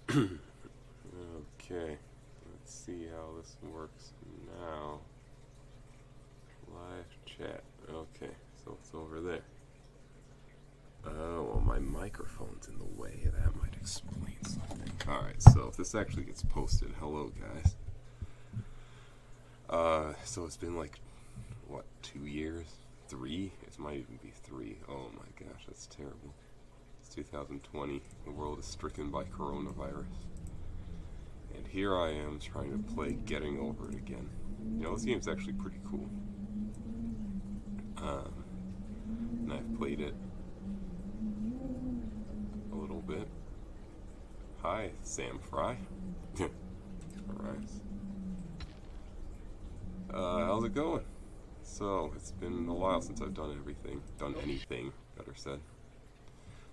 Okay, let's see how this works now. Live chat. Okay, so it's over there. Oh, well, my microphone's in the way. That might explain something. Alright, so if this actually gets posted, hello guys. So it's been like, what, 2 years? 3? It might even be 3. Oh my gosh, that's terrible. It's 2020. The world is stricken by coronavirus. And here I am trying to play Getting Over It again. You know, this game's actually pretty cool. And I've played it a little bit. Hi, Sam Fry. Alright. How's it going? So, it's been a while since I've done anything, better said.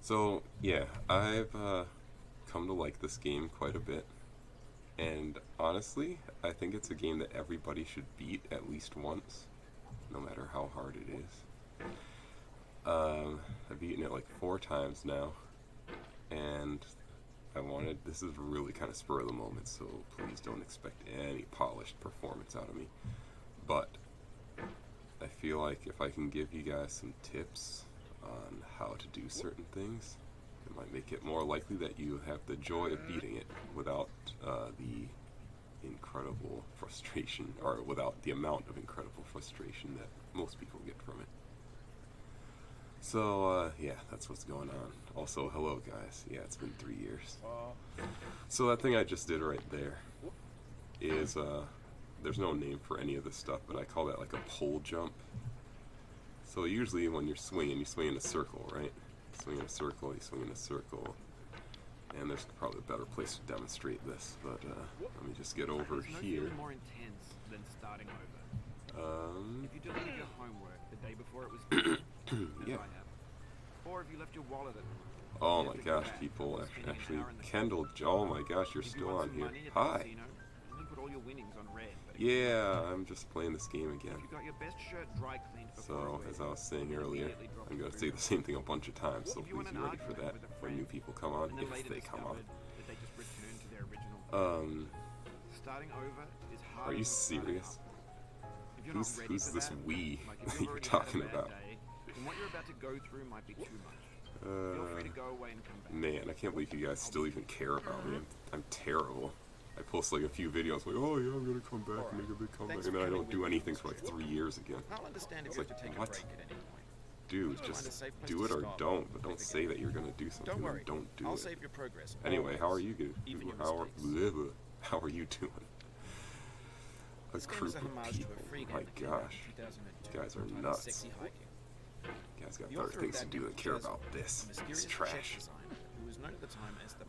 So, yeah, I've come to like this game quite a bit. And honestly, I think it's a game that everybody should beat at least once, no matter how hard it is. I've beaten it like 4 times now, and this is really kind of spur of the moment, so please don't expect any polished performance out of me. But I feel like if I can give you guys some tips on how to do certain things, it might make it more likely that you have the joy of beating it without the incredible frustration, or without the amount of incredible frustration that most people get from it. So, yeah, that's what's going on. Also, hello guys. Yeah, it's been 3 years. So that thing I just did right there is, there's no name for any of this stuff, but I call that like a pole jump. So usually when you're swinging, you swing in a circle, right? You swing in a circle, you swing in a circle. And there's probably a better place to demonstrate this, but let me just get over here. More intense than starting over. If you deleted your homework the day before it was due, yeah. I have. Or if you left your wallet at Oh my gosh, people actually, Kendall, oh my gosh, you're still on here. Hi. Put all your winnings on red. Yeah, I'm just playing this game again. If you got your best shirt dry cleaned So, as I was saying earlier, I'm going to say the same thing a bunch of times, so please be ready for that when new people come on, if they come on. Starting over is hard. Are you serious? Who's this we that you're talking about? What you're about to go through might be too much. Feel free to go away and come back. Man, I can't believe you guys still even care about me. I'm terrible. I post like a few videos like, oh yeah, I'm gonna come back and make a big comeback, and then I don't do anything for like 3 years again. I'll understand if It's you like, have to take what? a break at any point. Dude, just do it or don't, but don't say that you're gonna do something and don't do I'll it. save your progress. Anyway, how are you doing? Even your How are you doing? A group of people. My gosh. You guys are nuts. You guys got better things to do than care about this. It's trash.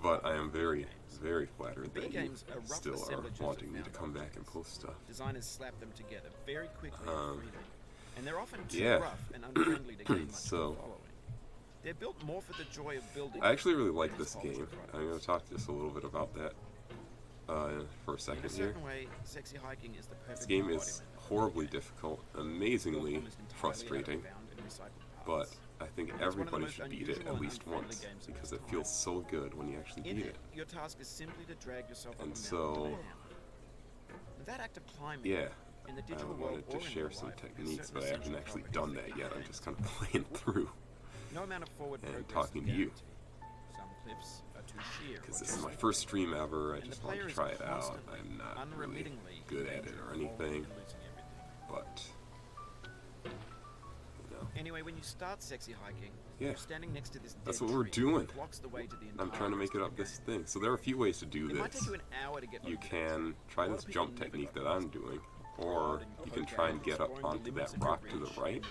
But I am very, very flattered that you still are wanting me to come back and post stuff. Designers slap them together very quickly and freely. And they're often too Yeah. rough and unfriendly to gain much So, of a following. They're built more for the joy of building. I actually really like this game. I'm going to talk just a little bit about that for a second here. Sexy hiking is the perfect This game is horribly difficult, amazingly frustrating, but I think everybody should beat it at least once, because it feels so good when you actually beat it. Your task is simply to drag yourself And so, that act of climbing, yeah, in the I digital world wanted to or in share real some life, techniques, is but I certain haven't essential actually properties done that that you yet. I'm can just kind of playing through No amount of forward and progress talking is to you, guaranteed. Some cliffs are too sheer because or this too is my steep. first stream ever. I And just the wanted player to is try it out. constantly, I'm not really unremittingly good at it danger or of anything, falling and losing everything. but, you know, Anyway, when you start sexy hiking, yeah, you're standing next to this that's dead what we're tree doing. that blocks the way to the I'm trying to entire make it rest up of the this game. thing. So there are a few ways to do It might take this. you an hour to get You over this. can try A lot this of people jump never technique got that past I'm it. doing, or you can try and get up onto that rock to the right.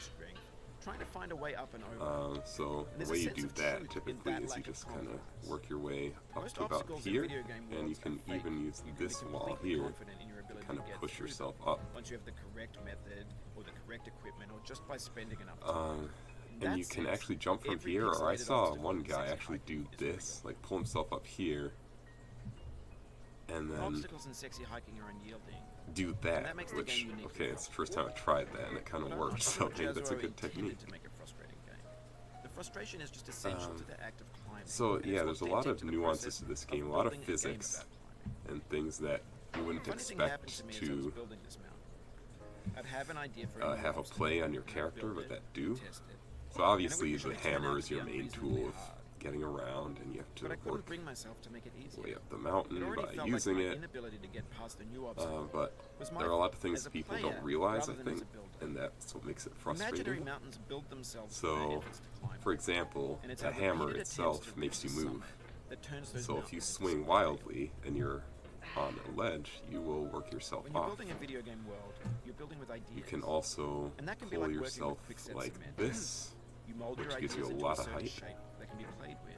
Trying to find a way up and over. So And the there's way a you sense do of that truth in typically that is you lack of just kind of compromise. work your way up Most to about obstacles in here, video game and you worlds can are even fake. use You can be this wall completely here confident in your to ability kind to of get push through yourself them up. once you have the correct method or the correct equipment or just by spending enough time. And you can actually jump from here, or I saw one guy actually do this, like pull himself up here, and then Obstacles in sexy hiking are unyielding. do that, makes the which, game unique. okay, it's the first time I tried that, and it kind of worked, so maybe that's a good technique. To make a frustrating game. The frustration is just essential to the act of climbing. So and yeah, it's there's a looked lot into of the nuances process to this game, a lot of building a game physics about climbing. and things that you wouldn't Funny thing happened expect to me as I was to building this mountain. I'd have an idea for a new have a obstacle, play on your and I'd character, build but it, that do. test it. So obviously the usually turn hammer out is to be your main unreasonably tool of hard. getting around, and you have But I to couldn't work bring myself to make it easier. way up the It mountain already by felt using like my it. inability to get past a new obstacle But was my there are a lot of fault things as a people player don't realize, I rather than as think, a builder. and that's what makes it Imaginary frustrating. mountains build themselves So, from efforts to climb. for example, And it's the our hammer repeated attempts itself to makes you reach the move. summit that turns those So if you mountains into swing something wildly and you're on a ledge, you will work yourself When you're off. building a video game world, you're building with ideas. You can also And that can be pull like working yourself with quick-set like cement. this, You mold your which gives you ideas a into lot a of certain height. shape that can be played with.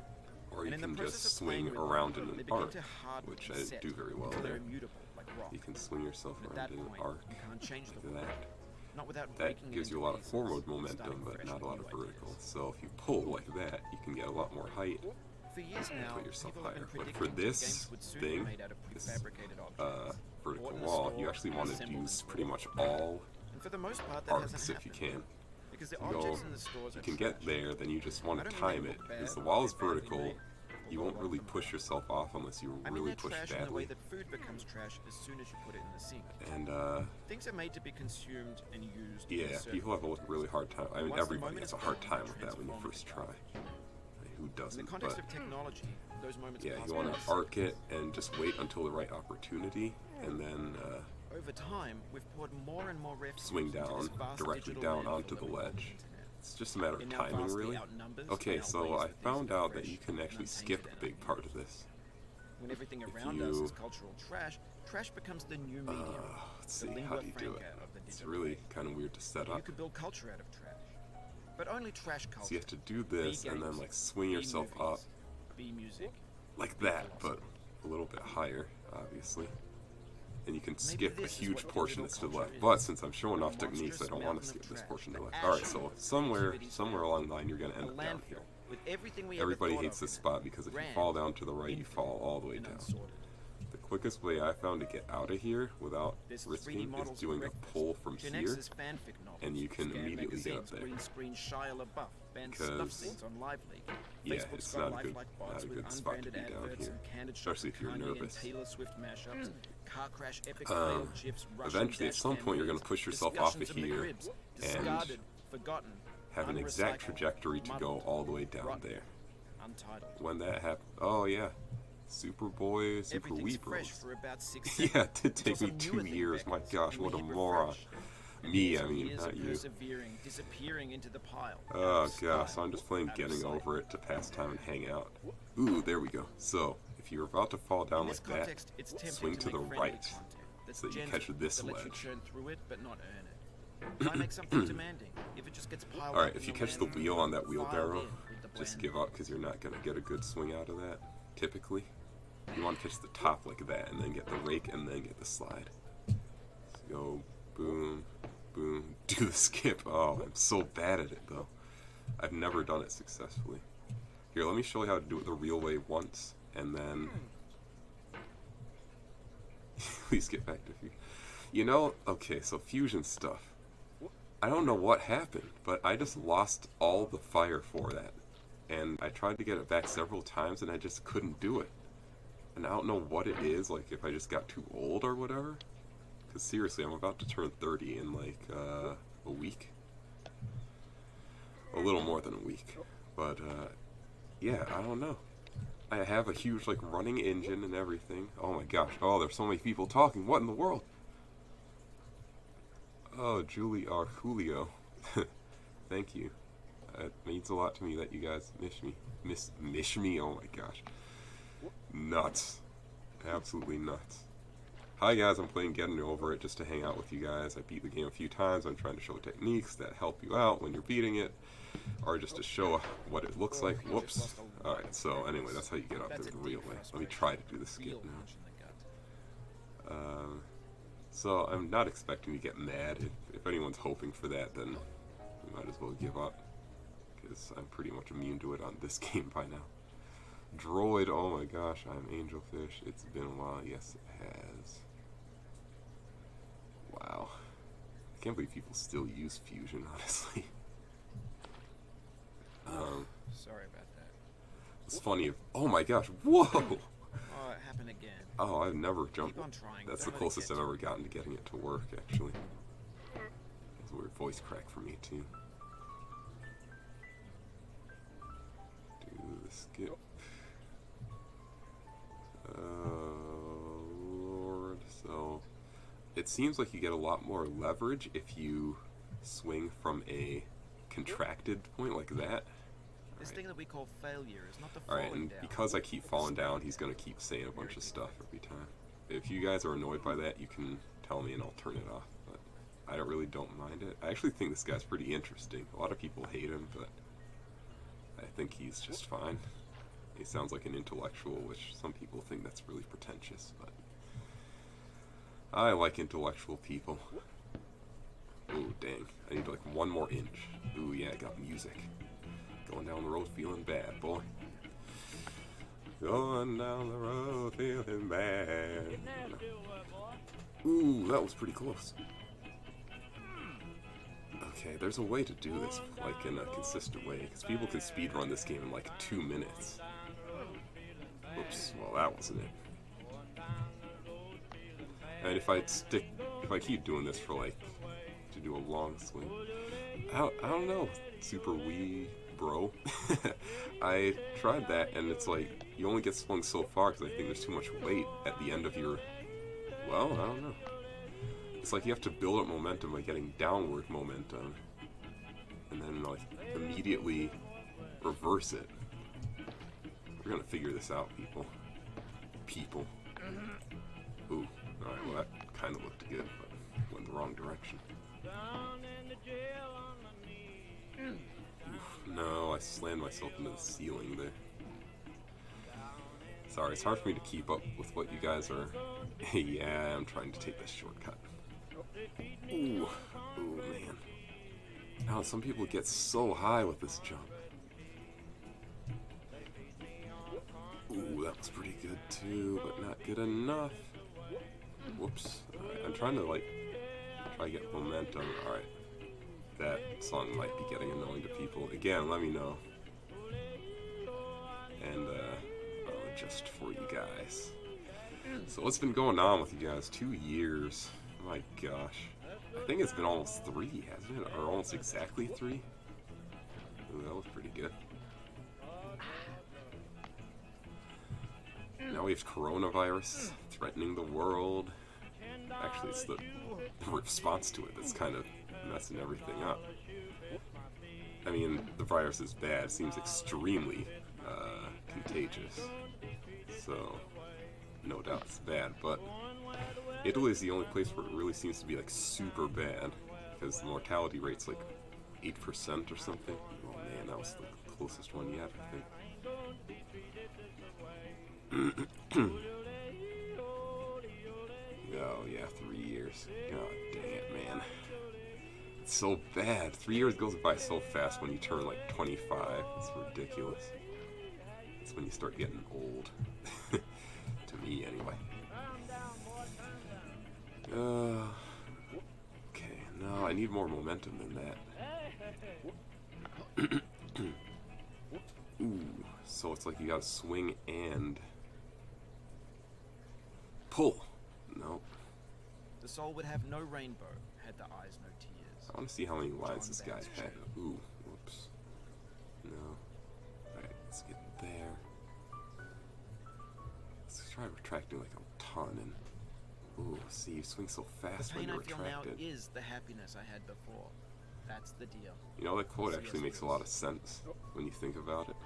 or you And in the can process just of playing swing with them, around in they an begin arc, to harden which and I set do very well until they're there. immutable, like rock. You can swing yourself And at around that in an point, arc you can't change the like world. that. Not without That breaking it gives you a into lot of pieces forward and momentum, starting but fresh not a with lot new of vertical. ideas. So if you pull like that, you can get a lot more height. For years now, put yourself people have been higher. But predicting for that this games would soon be thing, made out of this, prefabricated objects. vertical bought in a wall, store, you actually want to assembled use and pretty built. much all And for the most part, that arcs hasn't if you happened. can. Because the You go, objects in the stores you are can get trash. there, then you just want I to don't mean time they it. look Because bad, the wall is they're badly vertical, made, you although won't a lot really of them push aren't. yourself off unless you I mean, really they're push trash in the way badly. that food becomes trash as soon as you put it in the sink. And Things are made to be consumed and used. in a yeah, certain people have a way. really hard time. I mean, Once the everybody moment has is a hard gone, time they with that when you transform first into try. garbage. Who In the doesn't? context But of technology, those moments yeah, pass you want by to so arc it quickly. and just wait until the right opportunity, and then Over time, we've poured more and more refuse swing into down this vast directly digital down landfill onto that the we call ledge. internet. It's just a matter It of now timing, vastly really. outnumbers Okay, and so outweighs I the things found that are out that fresh you can and actually untainted skip in a our big part of this. When everything If around us you- is cultural trash, trash becomes the new medium. Let's the see, lingua how do you do it? franca of the It's digital really age. kind of weird to set You up. could build culture out of trash. But only trash culture. So you have to do this and then games, like swing B yourself up movies, B music. like that, but a little bit higher, obviously. And you can Maybe skip a this is huge what portion digital that's to the culture left. is. But since I'm showing A off techniques, I monstrous don't want to mountain skip of this trash portion to the that left. Alright, ashes so and somewhere activities along the line you're gonna A end up down landfill here. with everything we Everybody ever thought hates of this in it, spot because if you ran, fall down to the right, you fall all the way and down. unsorted. The quickest way I found to get out of here without There's 3D risking is models doing for a breakfast, pull from Gen here. X's fanfic novels, and you can Scan immediately get up magazines, there. Green screen Shia LaBeouf, banned snuff Because, scenes on Live Leak. yeah, Facebook's it's got not a good- lifelike not bots a with good spot to unbranded be down adverts here. and candid shots Especially of if you're Kanye nervous. and Taylor Swift mashups, car crash epic fail gifs, Russian Eventually, at some dash point, you're cam gonna push memes, yourself off of discussions here McRibs, and discarded, forgotten, have an exact unrecycled, trajectory to go muddled, all the way down rotten, there. Untitled. When that happens, oh yeah, Superboy, Super Everything's Wii fresh Bros. for about 6 Yeah, seconds. it did take Until me some 2 newer thing years. My beckons, gosh, and what a we hit moron. refresh. And Me, years I and mean, years not of you. persevering, disappearing into the pile. Oh Out of gosh, so style, I'm just playing out of getting sight. over it to pass time and hang out. Ooh, there we go. So, if you're about to fall down In this like that, context, it's tempting swing to make the friendly right content that's so that you gentle, catch this that lets you ledge. churn through it but not earn it. Why make something demanding if it just gets piled Alright, up if in you the catch the land, wheel on that filed wheelbarrow, in with the just blend? give up because you're not going to get a good swing out of that, typically. You want to catch the top like that and then get the rake and then get the slide. So go boom, boom, do the skip. Oh, I'm so bad at it though. I've never done it successfully. Here, let me show you how to do it the real way once and then... Please get back to Fusion. You know, okay, so Fusion stuff. I don't know what happened, but I just lost all the fire for that. And I tried to get it back several times and I just couldn't do it. And I don't know what it is, like if I just got too old or whatever. Because seriously, I'm about to turn 30 in like a week. A little more than a week. But yeah, I don't know. I have a huge like running engine and everything. Oh my gosh, oh there's so many people talking, what in the world? Oh, Julie R. Julio. Thank you. It means a lot to me that you guys miss me. Miss me? Oh my gosh. Nuts. Absolutely nuts. Hi guys, I'm playing Getting Over It just to hang out with you guys. I beat the game a few times. I'm trying to show techniques that help you out when you're beating it. Or just to show what it looks like. Whoops. Alright, so anyway, that's how you get up there the real way. Let me try to do the skip Real now. punch in the gut. So I'm not expecting to get mad. If anyone's hoping for that, then we might as well give up. Because I'm pretty much immune to it on this game by now. Droid, oh my gosh, I'm Angelfish. It's been a while. Yes, it has. Wow. I can't believe people still use Fusion, honestly. Sorry about that. It's funny if, oh my gosh, whoa! Oh, it happened again. Oh, I've never jumped. Keep on trying. That's the Don't let it closest get I've to ever you. gotten to getting it to work, actually. It's a weird voice crack for me, too. Do the skip. Lord. So, it seems like you get a lot more leverage if you swing from a contracted point like that. This thing that we call failure is not the Alright, falling and down. because I keep falling down, he's gonna keep saying a bunch of stuff every time. If you guys are annoyed by that, you can tell me and I'll turn it off. But I don't mind it. I actually think this guy's pretty interesting. A lot of people hate him, but I think he's just fine. He sounds like an intellectual, which some people think that's really pretentious, but I like intellectual people. Ooh, dang. I need like one more inch. Ooh, yeah, I got music. Going down the road feeling bad, boy. Going down the road feeling bad. Ooh, that was pretty close. Okay, there's a way to do this, like in a consistent way, because people can speedrun this game in like 2 minutes. Oops, well that wasn't it. And if I keep doing this for like, to do a long swing, I don't know, Super Wii Bro. I tried that and it's like, you only get swung so far because I think there's too much weight at the end of your, well, I don't know. It's like you have to build up momentum by getting downward momentum, and then like immediately reverse it. We're gonna figure this out, people. Ooh, alright, well that kind of looked good, but went the wrong direction. Oof, no, I slammed myself into the ceiling there. Sorry, it's hard for me to keep up with what you guys are. Yeah, I'm trying to take this shortcut. Ooh, man. Now, some people get so high with this jump. Ooh, that was pretty good too, but not good enough. Whoops. Alright, I'm trying to try to get momentum. Alright. That song might be getting annoying to people. Again, let me know. And, just for you guys. So what's been going on with you guys? 2 years. Oh my gosh. I think it's been almost 3, hasn't it? Or almost exactly 3? Ooh, that was pretty good. Now we have coronavirus threatening the world. Actually, it's the response to it that's kind of messing everything up. I mean, the virus is bad. It seems extremely contagious. So, no doubt it's bad. But Italy is the only place where it really seems to be like super bad, because the mortality rate's like 8% or something. Oh man, that was the closest one yet, I think. Oh yeah, 3 years. God dang it, man. It's so bad. 3 years goes by so fast when you turn like 25. It's ridiculous. It's when you start getting old. To me, anyway. Okay, no, I need more momentum than that. Ooh, so it's like you gotta swing and pull. Nope. The soul would have no rainbow had the eyes no tears. I want to see how many lines this guy John had. Vance. Ooh, whoops. No. Alright, let's get there. Let's try retracting like a ton and... Ooh, see, you swing so The fast when pain you're I feel now retracted. is the happiness I had before. That's the deal. You know, that quote So actually yes, makes it a lot is. of sense when you think about it.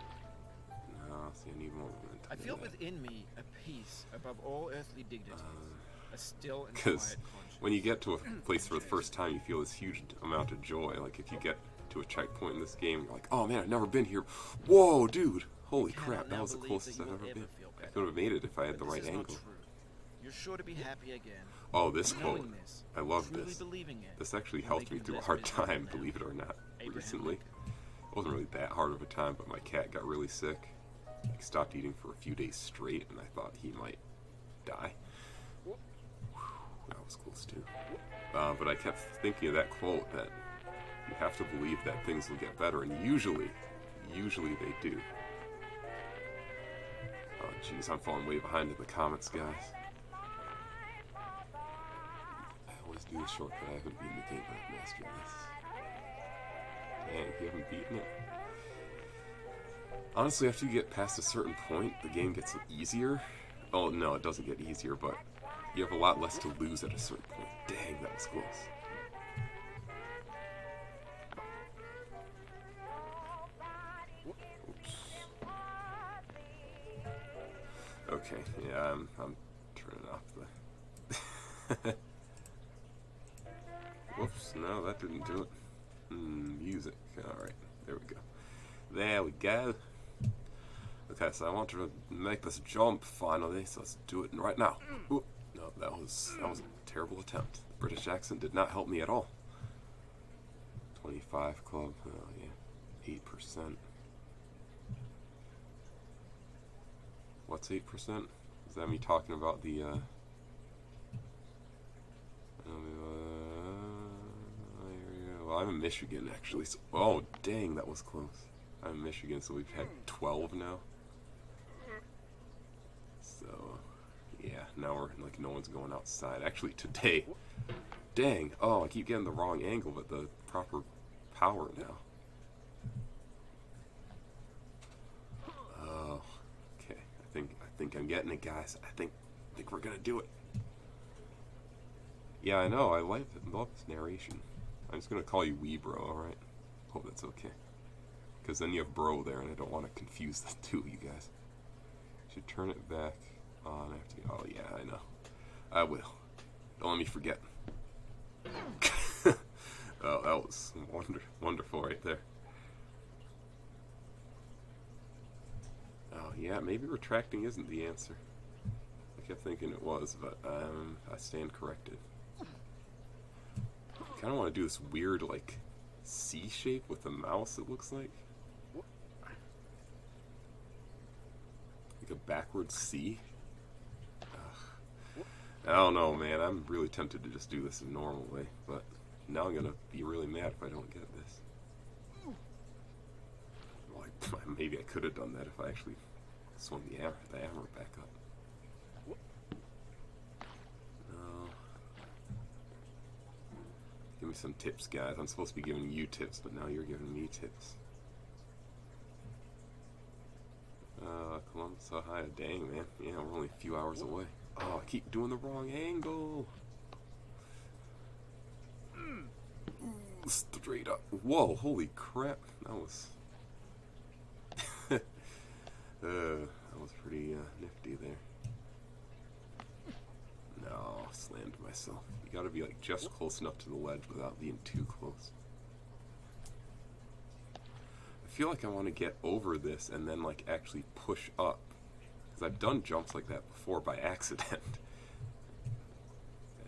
No, see, I need more momentum. I feel than that. within me a peace above all earthly dignities, a still and quiet Because conscience. when you get to a place for the first time, you feel this huge amount of joy. Like, if you get to a checkpoint in this game, you're like, oh man, I've never been here. Whoa, dude! Holy Cannot crap, that now was the believe closest that I've you ever will been. ever feel I better. could have made it if I had the But right this is angle. not true. You're sure to be happy again. Oh, this quote. Knowing this, I love truly this. believing it. This actually will helped make me you through a less hard miserable time, now. believe it or not, Abraham recently. Lincoln. It wasn't really that hard of a time, but my cat got really sick. Like, stopped eating for a few days straight, and I thought he might die. Whew, that was close too. But I kept thinking of that quote that you have to believe that things will get better, and usually they do. Jeez, I'm falling way behind in the comments, guys. I always do the shortcut. I haven't beaten the game, but I've mastered this. Dang, you haven't beaten it? Honestly, after you get past a certain point, the game gets easier. Oh, no, it doesn't get easier, but you have a lot less to lose at a certain point. Dang, that was close. Oops. Okay, yeah, I'm turning off the... Whoops, no, that didn't do it. Music. Alright, there we go. There we go. Okay, so I want to make this jump finally, so let's do it right now. Ooh, no, that was a terrible attempt. The British accent did not help me at all. 25 club, oh yeah, 8%. What's 8%? Is that me talking about the well, I'm in Michigan actually, so, oh dang, that was close. I'm in Michigan, so we've had 12 now. So, yeah, now we're like no one's going outside. Actually, today, dang, oh, I keep getting the wrong angle, but the proper power now. Oh, okay. I think I'm getting it, guys. I think we're gonna do it. Yeah, I know. I love this narration. I'm just gonna call you Weebro, all right? Hope that's okay. Because then you have bro there, and I don't want to confuse the two, you guys. Should turn it back on after. Oh yeah, I know. I will. Don't let me forget. Oh, that was wonderful right there. Oh yeah, maybe retracting isn't the answer. I kept thinking it was, but I stand corrected. I kind of want to do this weird like C shape with the mouse. It looks like. A backwards C? Ugh. I don't know, man. I'm really tempted to just do this a normal way, but now I'm gonna be really mad if I don't get this. Well, maybe I could have done that if I actually swung the hammer back up. No. Give me some tips, guys. I'm supposed to be giving you tips, but now you're giving me tips. Columbus, Ohio. Dang, man. Yeah, we're only a few hours away. Oh, I keep doing the wrong angle. Straight up. Whoa, holy crap. That was... that was pretty nifty there. No, slammed myself. You gotta be like just close enough to the ledge without being too close. I feel like I want to get over this and then like actually push up, because I've done jumps like that before by accident,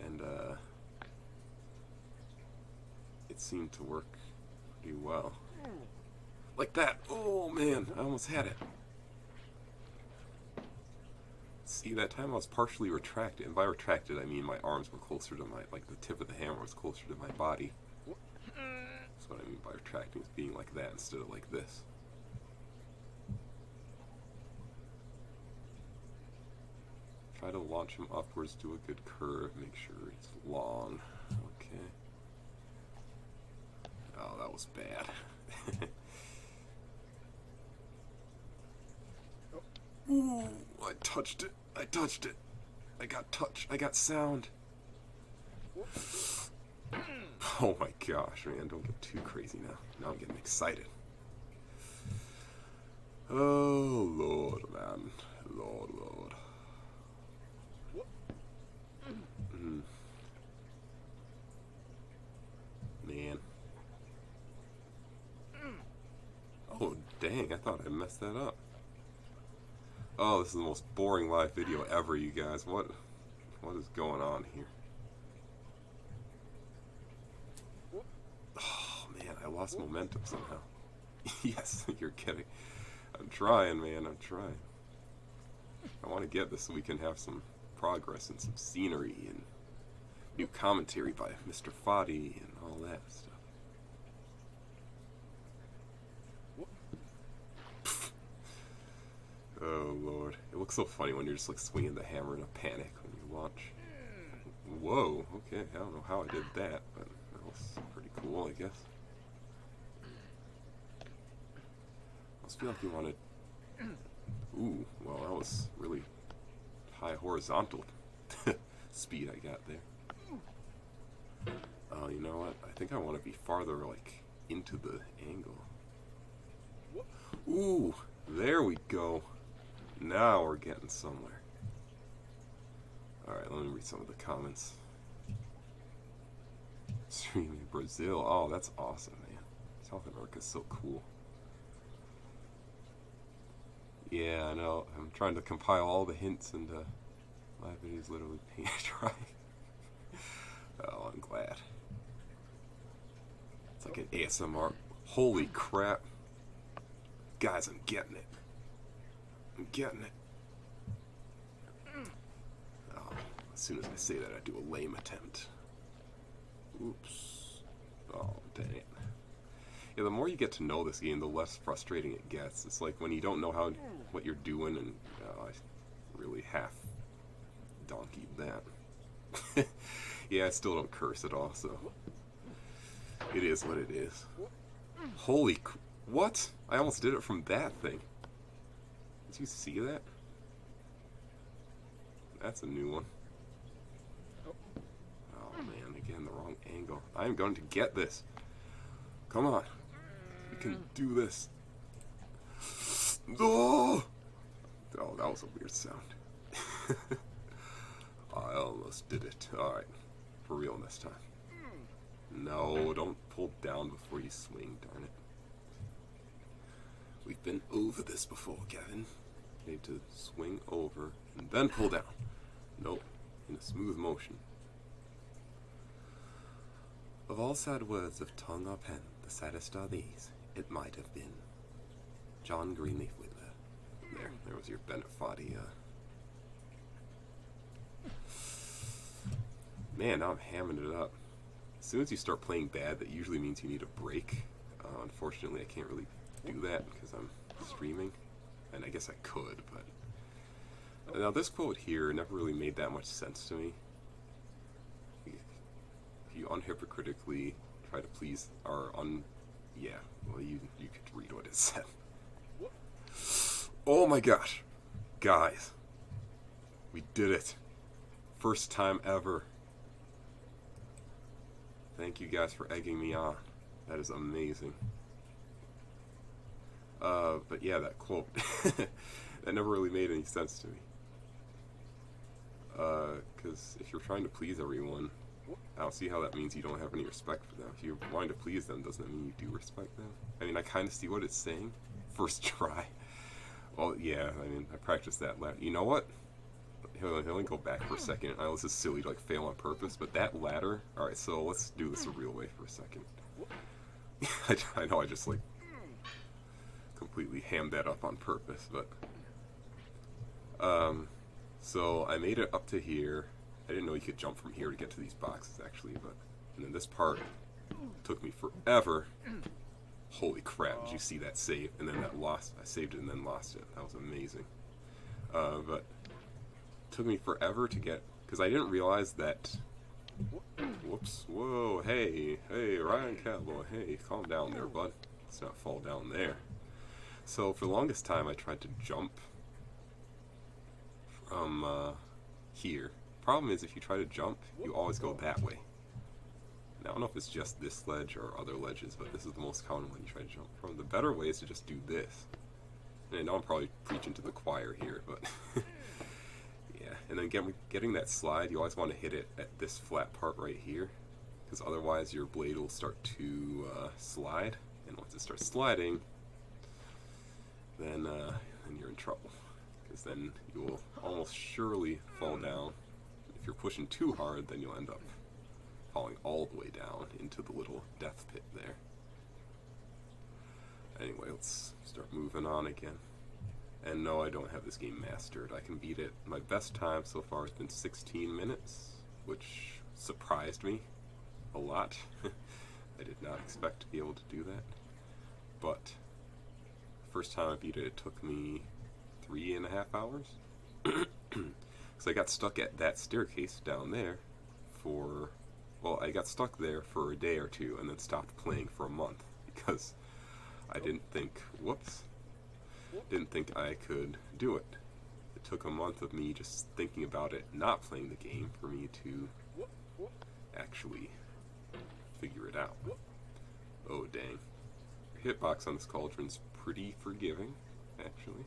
and it seemed to work pretty well. Like that. Oh man, I almost had it. See, that time I was partially retracted, and by retracted I mean my arms were closer to my, like the tip of the hammer was closer to my body. That's what I mean by retracting, is being like that instead of like this. Try to launch him upwards, do a good curve, make sure it's long. Okay. Oh, that was bad. Ooh, I touched it. I touched it. I got touch. I got sound. Oh my gosh, man, don't get too crazy now. Now I'm getting excited. Oh, Lord, man. Lord. Man. Oh, dang, I thought I messed that up. Oh, this is the most boring live video ever, you guys. What is going on here? Oh, man, I lost momentum somehow. Yes, you're kidding. I'm trying, man, I'm trying. I want to get this so we can have some progress and some scenery and new commentary by Mr. Foddy and all that stuff. Oh lord. It looks so funny when you're just like swinging the hammer in a panic when you launch. Whoa, okay, I don't know how I did that, but that was pretty cool, I guess. Must feel like you wanted... Ooh, well that was really high horizontal speed I got there. Oh, you know what? I think I want to be farther, like, into the angle. Ooh, there we go. Now we're getting somewhere. Alright, let me read some of the comments. Streaming Brazil. Oh, that's awesome, man. South America's so cool. Yeah, I know. I'm trying to compile all the hints into my videos, literally paint dry. Oh, I'm glad. It's like an ASMR. Holy crap. Guys, I'm getting it. I'm getting it. Oh, as soon as I say that, I do a lame attempt. Oops. Oh, dang it. Yeah, the more you get to know this game, the less frustrating it gets. It's like when you don't know what you're doing, and I really half donkeyed that. Yeah, I still don't curse at all, so it is what it is. Holy what? I almost did it from that thing. Did you see that? That's a new one. Oh man, again, the wrong angle. I'm going to get this. Come on. We can do this. Oh! Oh, that was a weird sound. I almost did it. Alright. For real this time. No, don't pull down before you swing, darn it. We've been over this before, Gavin. You need to swing over and then pull down. Nope. In a smooth motion. Of all sad words of tongue or pen, the saddest are these. It might have been. John Greenleaf Whitler. There was your Bennett Foddy. Man, now I'm hamming it up. As soon as you start playing bad, that usually means you need a break. Unfortunately, I can't really do that because I'm streaming. And I guess I could, but... Now, this quote here never really made that much sense to me. If you unhypocritically try to please, yeah, well, you could read what it said. Oh my gosh. Guys. We did it. First time ever. Thank you guys for egging me on. That is amazing. But yeah, that quote. That never really made any sense to me. Because if you're trying to please everyone, I don't see how that means you don't have any respect for them. If you're wanting to please them, doesn't that mean you do respect them? I mean, I kind of see what it's saying. First try. Well, yeah, I mean, I practiced that ladder. You know what? Let me go back for a second. I know this is silly to like fail on purpose, but that ladder... Alright, so let's do this a real way for a second. I know I just like completely hammed that up on purpose, but... So I made it up to here. I didn't know you could jump from here to get to these boxes, actually, but... And then this part took me forever. Holy crap, did you see that save? And then that lost. I saved it and then lost it. That was amazing. But... It took me forever to get... Because I didn't realize that... Whoops. Whoa, hey, Ryan Cowboy. Hey, calm down there, bud. Let's not fall down there. So, for the longest time, I tried to jump from here. Problem is, if you try to jump, you always go that way. Now, I don't know if it's just this ledge or other ledges, but this is the most common one you try to jump from. The better way is to just do this. And I know I'm probably preaching to the choir here, but... Yeah, and then getting that slide, you always want to hit it at this flat part right here, because otherwise your blade will start to slide, and once it starts sliding, then you're in trouble, because then you will almost surely fall down. If you're pushing too hard, then you'll end up falling all the way down into the little death pit there. Anyway, let's start moving on again. And no, I don't have this game mastered. I can beat it. My best time so far has been 16 minutes, which surprised me a lot. I did not expect to be able to do that. But first time I beat it, it took me 3.5 hours. Because I got stuck at that staircase down there for, well, I got stuck there for a day or two and then stopped playing for a month because I didn't think, didn't think I could do it. It took a month of me just thinking about it, not playing the game, for me to actually figure it out. Oh, dang. The hitbox on this cauldron's pretty forgiving, actually.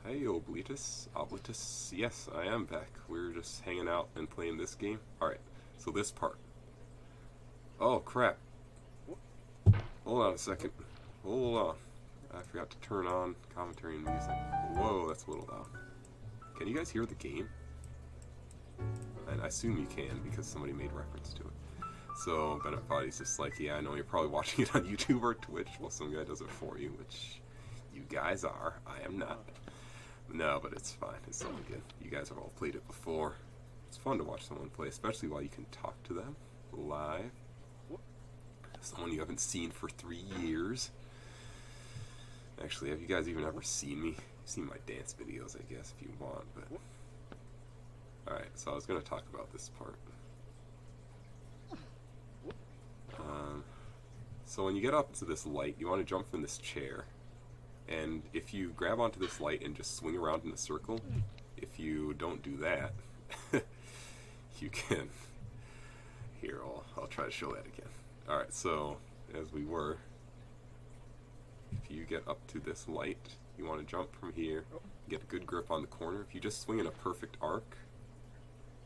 Hey, Obletus. Yes, I am back. We're just hanging out and playing this game. Alright, so this part. Oh, crap. Hold on a second. Hold on. I forgot to turn on commentary and music. Whoa, that's a little loud. Can you guys hear the game? And I assume you can because somebody made reference to it. So, Bennett Body's just like, yeah, I know you're probably watching it on YouTube or Twitch. Well, some guy does it for you, which you guys are. I am not. No, but it's fine. It's all good. You guys have all played it before. It's fun to watch someone play, especially while you can talk to them live. Someone you haven't seen for 3 years. Actually, have you guys even ever seen me? You've seen my dance videos, I guess, if you want, but... Alright, so I was going to talk about this part. So when you get up to this light, you want to jump from this chair. And if you grab onto this light and just swing around in a circle, if you don't do that, you can... Here, I'll try to show that again. Alright, so, as we were, if you get up to this light, you want to jump from here, get a good grip on the corner. If you just swing in a perfect arc,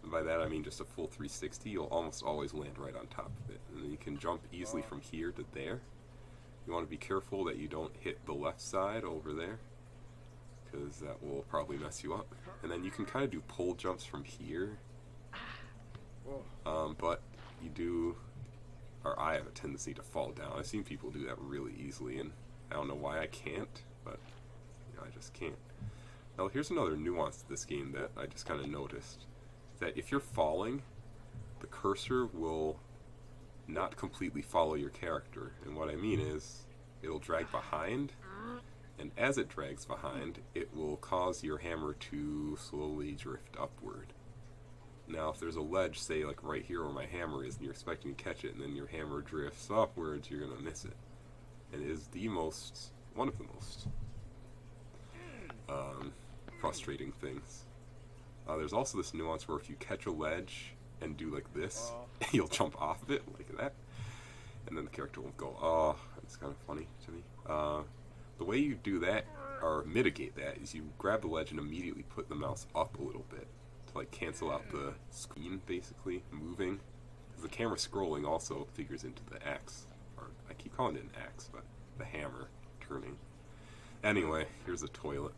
and by that I mean just a full 360, you'll almost always land right on top of it. And then you can jump easily from here to there. You want to be careful that you don't hit the left side over there, because that will probably mess you up. And then you can kind of do pole jumps from here, but you do, or I have a tendency to fall down. I've seen people do that really easily, and I don't know why I can't, but you know, I just can't. Now here's another nuance to this game that I just kind of noticed, that if you're falling, the cursor will not completely follow your character, and what I mean is it'll drag behind, and as it drags behind, it will cause your hammer to slowly drift upward. Now if there's a ledge, say like right here where my hammer is, and you're expecting to catch it, and then your hammer drifts upwards, you're gonna miss it. And it is one of the most frustrating things. There's also this nuance where if you catch a ledge and do like this, you'll jump off of it like that, and then the character will go, oh, it's kind of funny to me. The way you do that, or mitigate that, is you grab the ledge and immediately put the mouse up a little bit to like cancel out the screen basically moving, because the camera scrolling also figures into the axe, or I keep calling it an axe, but the hammer turning. Anyway, here's a toilet.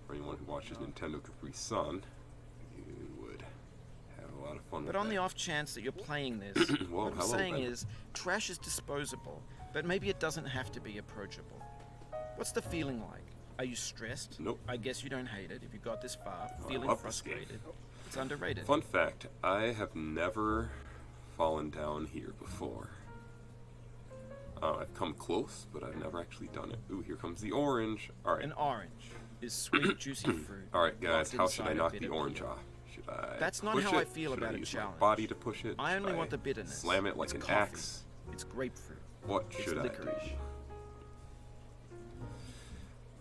For anyone who watches Nintendo Capri Sun, you would have a lot of fun with But on that. the off chance that you're playing this, Whoa, what I'm hello, saying Ben. is, trash is disposable, but maybe it doesn't have to be approachable. What's the feeling like? Are you stressed? Nope. I guess you don't hate it if you got this far, I feeling love this game. frustrated. It's underrated. Fun fact, I have never fallen down here before. I've come close, but I've never actually done it. Ooh, here comes the orange. Alright. An orange is sweet, juicy fruit. Alright guys, locked how should I inside a knock bit the of orange peel. off? Should I That's not push how I it? feel Should about I a use challenge. my body to push it? I Should only I want the bitterness. slam it like It's an coffee. axe? It's grapefruit. What It's should I do? licorice.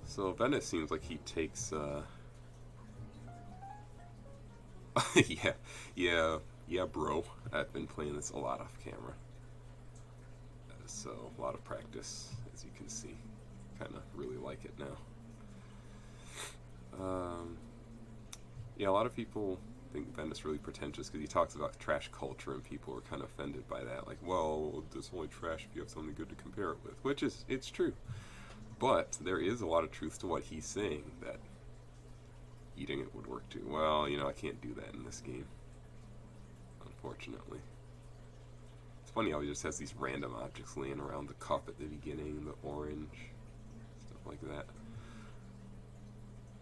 So Venice seems like he takes yeah bro. I've been playing this a lot off camera. So a lot of practice, as you can see. Kinda really like it now. Yeah, a lot of people think Venice really pretentious because he talks about trash culture and people are kind of offended by that. Like, well, it's only trash if you have something good to compare it with. Which is, it's true. But there is a lot of truth to what he's saying, that eating it would work too. Well, you know, I can't do that in this game, unfortunately. It's funny how he just has these random objects laying around the cup at the beginning, the orange, stuff like that.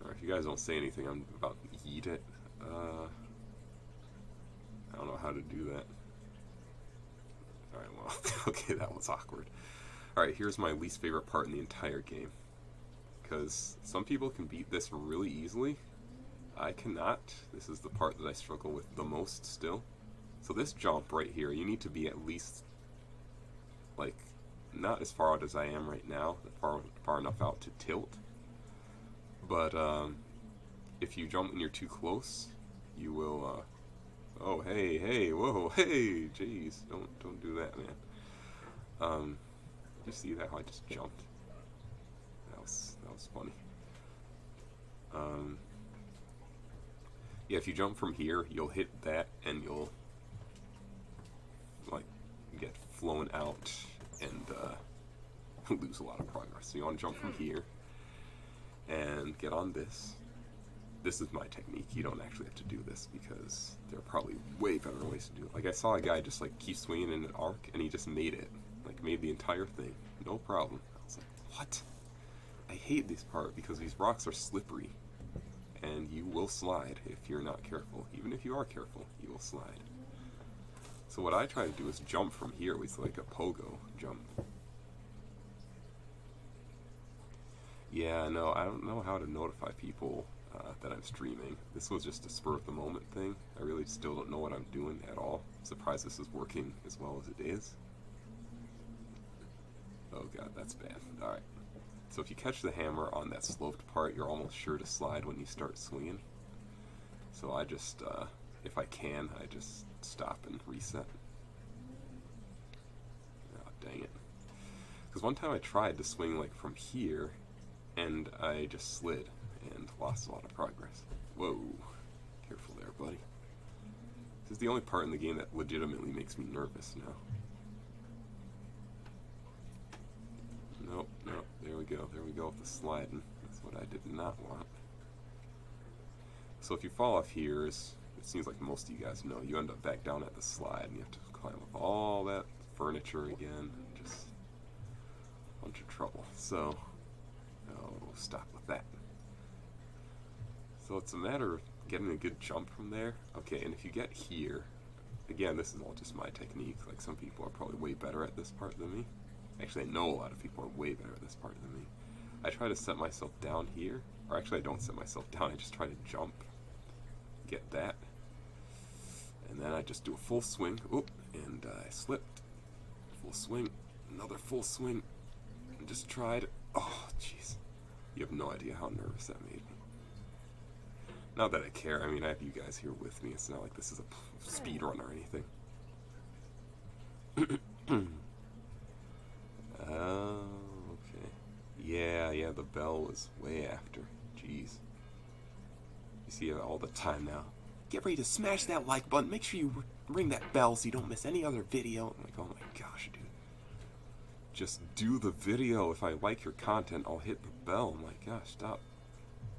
Or if you guys don't say anything, I'm about to eat it. I don't know how to do that. Alright, well, okay, that was awkward. Alright, here's my least favorite part in the entire game. Because some people can beat this really easily. I cannot. This is the part that I struggle with the most still. So this jump right here, you need to be at least, like, not as far out as I am right now, far enough out to tilt. But if you jump and you're too close, you will. Oh hey, whoa, hey, jeez, don't do that, man. You see that? How I just jumped? That was funny. Yeah, if you jump from here, you'll hit that and you'll like get flown out and lose a lot of progress. So you want to jump from here and get on this. This is my technique. You don't actually have to do this because there are probably way better ways to do it. Like I saw a guy just like keep swinging in an arc and he just made it. Like made the entire thing. No problem. I was like, what? I hate this part because these rocks are slippery. And you will slide if you're not careful. Even if you are careful, you will slide. So what I try to do is jump from here with like a pogo jump. Yeah, no, I don't know how to notify people that I'm streaming. This was just a spur of the moment thing. I really still don't know what I'm doing at all. I'm surprised this is working as well as it is. Oh god, that's bad. Alright. So if you catch the hammer on that sloped part, you're almost sure to slide when you start swinging. So I just, if I can, I just stop and reset. Oh, dang it. Because one time I tried to swing like from here, and I just slid and lost a lot of progress. Whoa. Careful there, buddy. This is the only part in the game that legitimately makes me nervous now. Nope, there we go with the sliding. That's what I did not want. So if you fall off here, it seems like most of you guys know, you end up back down at the slide and you have to climb up all that furniture again. Just a bunch of trouble. So, stop with that. So it's a matter of getting a good jump from there. Okay, and if you get here, again, this is all just my technique. Like some people are probably way better at this part than me. Actually, I know a lot of people are way better at this part than me. I try to set myself down here. Or actually, I don't set myself down. I just try to jump. Get that. And then I just do a full swing. Oop, and I slipped. Full swing. Another full swing. And just tried. Oh, jeez. You have no idea how nervous that made me. Not that I care. I mean, I have you guys here with me. It's not like this is a speed run or anything. Oh, okay. Yeah, the bell was way after. Jeez. You see it all the time now. Get ready to smash that like button. Make sure you ring that bell so you don't miss any other video. I'm like, oh my gosh, dude. Just do the video. If I like your content, I'll hit the bell. I'm like, gosh, stop.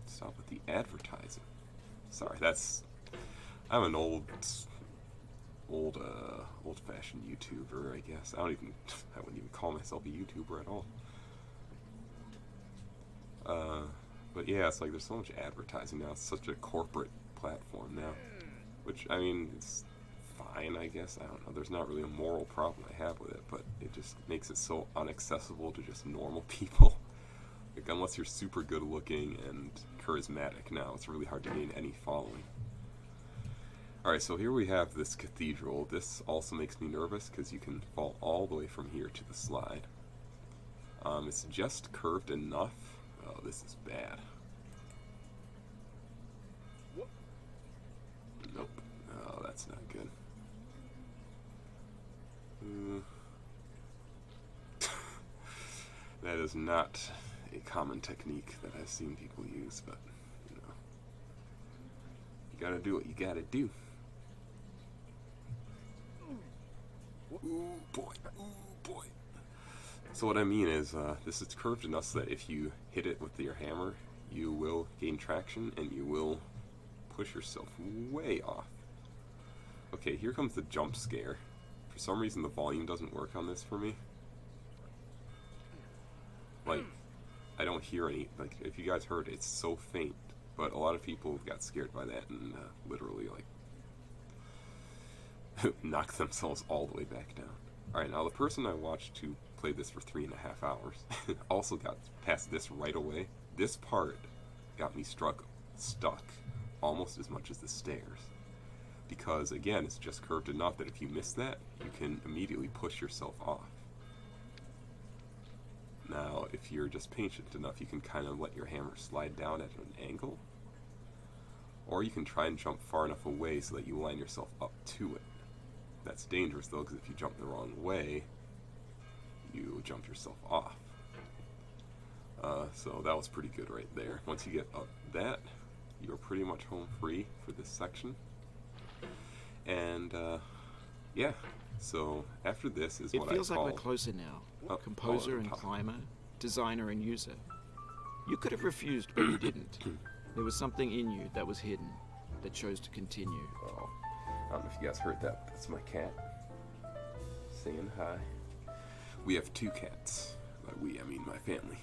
Stop with the advertising. Sorry, I'm an old-fashioned YouTuber, I guess. I wouldn't even call myself a YouTuber at all. But yeah, it's like there's so much advertising now. It's such a corporate platform now, which, I mean, it's fine, I guess. I don't know. There's not really a moral problem I have with it, but it just makes it so inaccessible to just normal people. Like, unless you're super good looking and charismatic now, it's really hard to gain any following. Alright, so here we have this cathedral. This also makes me nervous because you can fall all the way from here to the slide. It's just curved enough. Oh, this is bad. Nope. Oh, that's not good. That is not a common technique that I've seen people use, but, you know. You gotta do what you gotta do. Ooh, boy. Ooh, boy. So what I mean is, this is curved enough so that if you hit it with your hammer, you will gain traction and you will push yourself way off. Okay, here comes the jump scare. For some reason the volume doesn't work on this for me. Like, I don't hear any, like, if you guys heard it, it's so faint. But a lot of people got scared by that and literally, like, knocked themselves all the way back down. Alright, now the person I watched to played this for 3.5 hours. Also got past this right away. This part got me stuck almost as much as the stairs. Because again, it's just curved enough that if you miss that, you can immediately push yourself off. Now, if you're just patient enough, you can kind of let your hammer slide down at an angle. Or you can try and jump far enough away so that you line yourself up to it. That's dangerous though, because if you jump the wrong way, you jump yourself off. So that was pretty good right there. Once you get up that, you're pretty much home free for this section. And yeah, so after this is It what I feels like call... we're closer now. Oh, Composer oh, and top. climber, designer and user. You could have refused, but you didn't. There was something in you that was hidden, that chose to continue. Oh, I don't know if you guys heard that, but that's my cat saying hi. We have 2 cats. By we, I mean my family.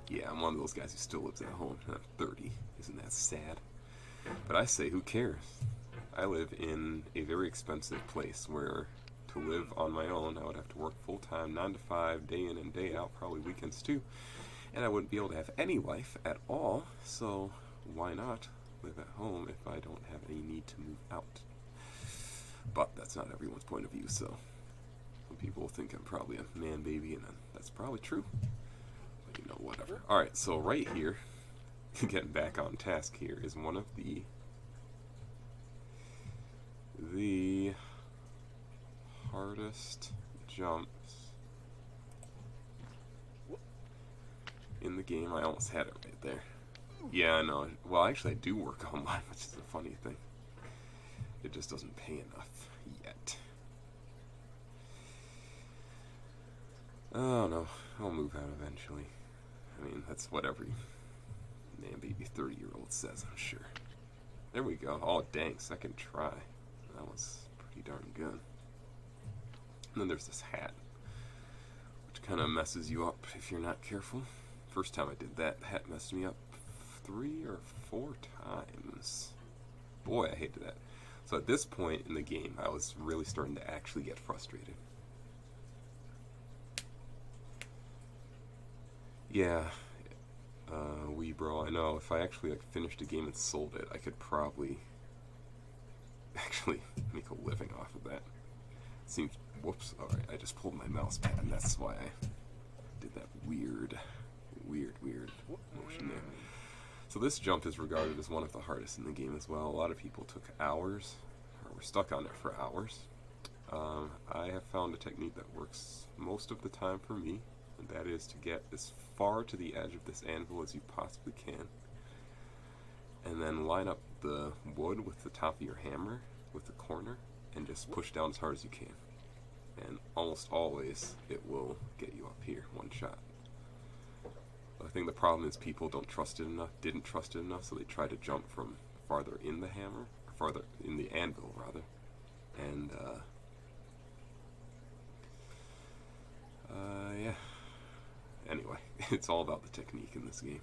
Yeah, I'm one of those guys who still lives at home. I'm 30. Isn't that sad? But I say, who cares? I live in a very expensive place where to live on my own, I would have to work full-time, 9 to 5, day in and day out, probably weekends too. And I wouldn't be able to have any life at all, so why not live at home if I don't have any need to move out? But that's not everyone's point of view, so some people think I'm probably a man baby, and that's probably true. But you know, whatever. Alright, so right here, getting back on task here, is one of the hardest jumps in the game. I almost had it right there. Yeah, I know. Well, actually, I do work online, which is a funny thing. It just doesn't pay enough yet. Oh no, I'll move out eventually. I mean, that's what every man baby 30-year-old says, I'm sure. There we go. Oh dang, second try. That was pretty darn good. And then there's this hat, which kind of messes you up if you're not careful. First time I did that, the hat messed me up 3 or 4 times. Boy, I hated that. So at this point in the game, I was really starting to actually get frustrated. Yeah, wee bro, I know. If I actually like finished a game and sold it, I could probably actually make a living off of that. Seems, whoops, alright, I just pulled my mouse pad, and that's why I did that weird motion there. So this jump is regarded as one of the hardest in the game as well. A lot of people took hours, or were stuck on it for hours. I have found a technique that works most of the time for me, and that is to get as far to the edge of this anvil as you possibly can, and then line up the wood with the top of your hammer, with the corner, and just push down as hard as you can. And almost always, it will get you up here, one shot. I think the problem is people didn't trust it enough, so they try to jump from farther in the hammer, or farther in the anvil, rather. And, yeah. Anyway, it's all about the technique in this game.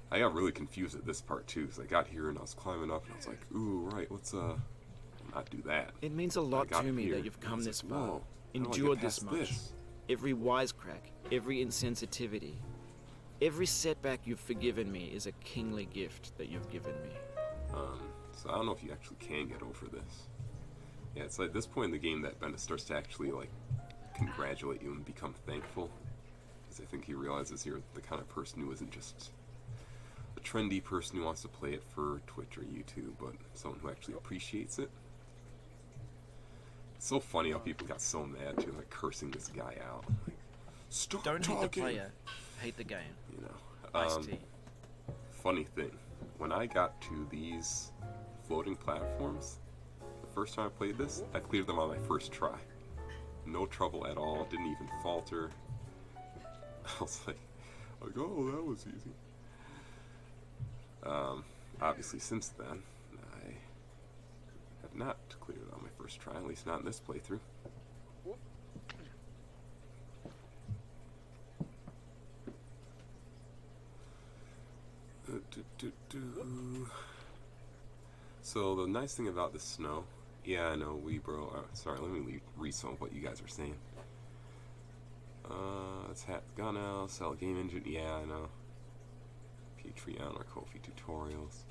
I got really confused at this part, too, because I got here and I was climbing up, and I was like, ooh, right, let's, not do that. It means a lot got to me here, that you've come and I this was like, far, whoa, how do I get endured this past much. this? Every wisecrack, every insensitivity, every setback you've forgiven me is a kingly gift that you've given me. So I don't know if you actually can get over this. Yeah, it's like this point in the game that Bendis starts to actually, like, congratulate you and become thankful. Because I think he realizes you're the kind of person who isn't just a trendy person who wants to play it for Twitch or YouTube, but someone who actually appreciates it. It's so funny how people got so mad too, like cursing this guy out. Like, stop Don't talking. hate the player, hate the game. You know. Ice-T. Funny thing, when I got to these floating platforms, the first time I played this, I cleared them on my first try. No trouble at all, didn't even falter. I was like, oh, that was easy. Obviously, since then, I have not cleared it on my first try, at least not in this playthrough. So the nice thing about the snow, yeah, I know, sorry, let me read some of what you guys are saying. Let's have Gunel, sell game engine. Yeah, I know. Patreon or Ko-fi tutorials.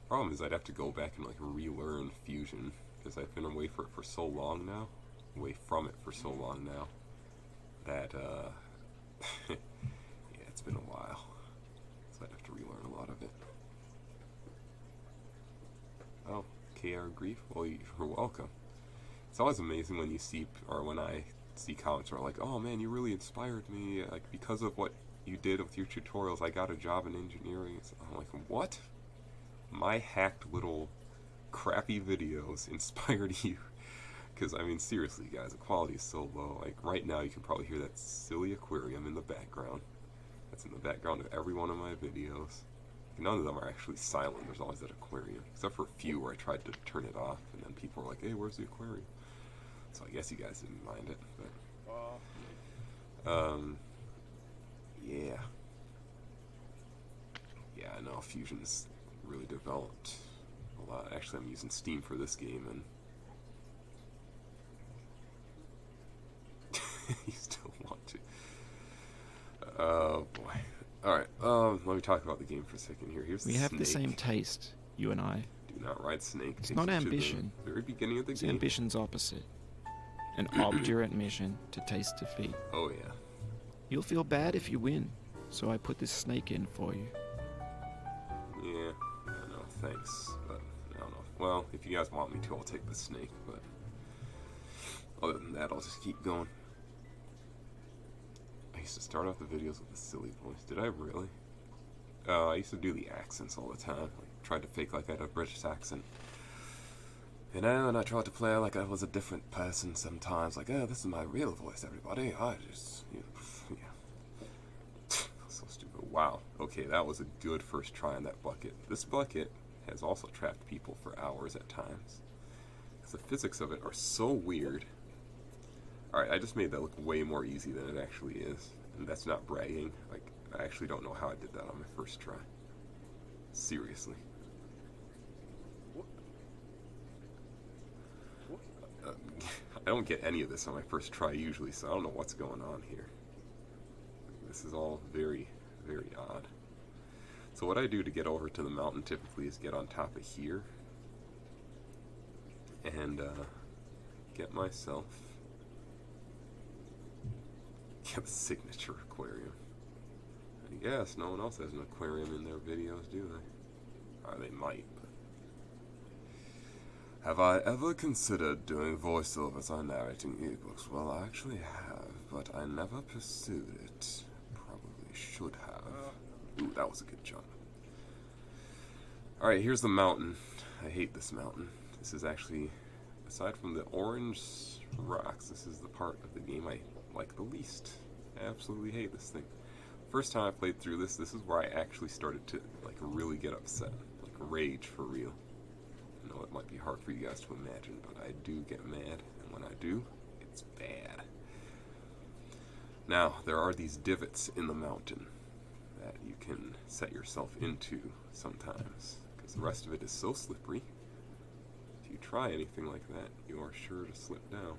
Problem is, I'd have to go back and like relearn Fusion because I've been away for it for so long now. Away from it for so long now that yeah, it's been a while. So I'd have to relearn a lot of it. Oh, KR Grief. Well, you're welcome. It's always amazing when you see, or when I see comments where like, oh man, you really inspired me, like because of what you did with your tutorials, I got a job in engineering. I'm like, what? My hacked little crappy videos inspired you? Because, I mean, seriously, guys, the quality is so low. Like, right now, you can probably hear that silly aquarium in the background. That's in the background of every one of my videos. None of them are actually silent. There's always that aquarium. Except for a few where I tried to turn it off, and then people were like, hey, where's the aquarium? So I guess you guys didn't mind it, but... yeah. Yeah, I know, Fusion's really developed a lot. Actually, I'm using Steam for this game, and... you still want to. Oh, boy. Alright, let me talk about the game for a second here. Here's We the have snake. the same taste, you and I. Do not ride snake. It's Takes not you to the ambition. very beginning of the It's game. ambition's opposite. An obdurate mission to taste defeat. Oh, yeah. You'll feel bad if you win, so I put this snake in for you. Yeah, I don't know, thanks, but I don't know. Well, if you guys want me to, I'll take the snake, but other than that, I'll just keep going. I used to start off the videos with a silly voice. Did I really? I used to do the accents all the time. Like, tried to fake like I had a British accent. You know, and I tried to play like I was a different person sometimes. Like, oh, this is my real voice, everybody. I just, yeah. So stupid. Wow. Okay, that was a good first try on that bucket. This bucket has also trapped people for hours at times. Because the physics of it are so weird. Alright, I just made that look way more easy than it actually is. And that's not bragging. Like, I actually don't know how I did that on my first try. Seriously. I don't get any of this on my first try usually, so I don't know what's going on here. This is all very, very odd. So what I do to get over to the mountain typically is get on top of here and get myself a signature aquarium. I guess no one else has an aquarium in their videos, do they? Or they might, but... Have I ever considered doing voiceovers or narrating ebooks? Well, I actually have, but I never pursued it. Probably should have. Ooh, that was a good jump. Alright, here's the mountain. I hate this mountain. This is actually, aside from the orange rocks, this is the part of the game I like the least. I absolutely hate this thing. First time I played through this is where I actually started to like really get upset. Like rage for real. I know it might be hard for you guys to imagine, but I do get mad, and when I do, it's bad. Now, there are these divots in the mountain that you can set yourself into sometimes, because the rest of it is so slippery. If you try anything like that, you are sure to slip down.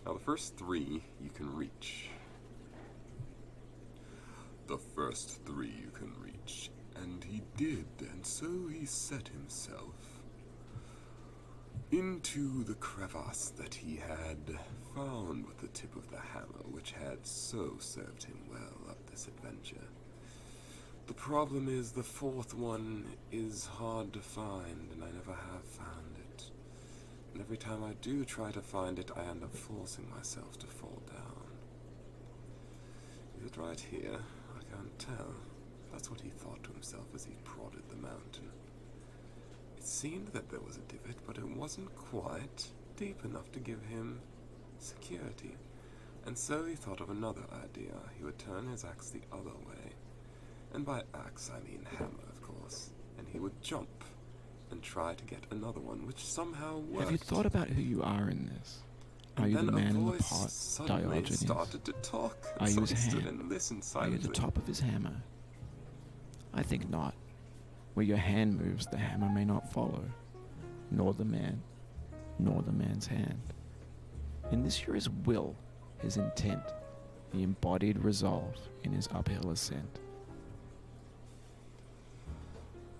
Now, the first 3 you can reach. The first 3 you can reach. And he did, and so he set himself into the crevasse that he had found with the tip of the hammer, which had so served him well up this adventure. The problem is the 4th one is hard to find, and I never have found it. And every time I do try to find it, I end up forcing myself to fall down. Is it right here? I can't tell. That's what he thought to himself as he prodded the mountain. It seemed that there was a divot, but it wasn't quite deep enough to give him security. And so he thought of another idea. He would turn his axe the other way. And by axe, I mean hammer, of course. And he would jump and try to get another one, which somehow worked. Have you thought about who you are in this? Are And you the then man a in the voice pot, suddenly Diogenes? started to talk. Are so you he his stood hand? and listened Are silently. you the top of his hammer? I think not. Where your hand moves, the hammer may not follow, nor the man, nor the man's hand. In this you're his will, his intent, the embodied resolve in his uphill ascent.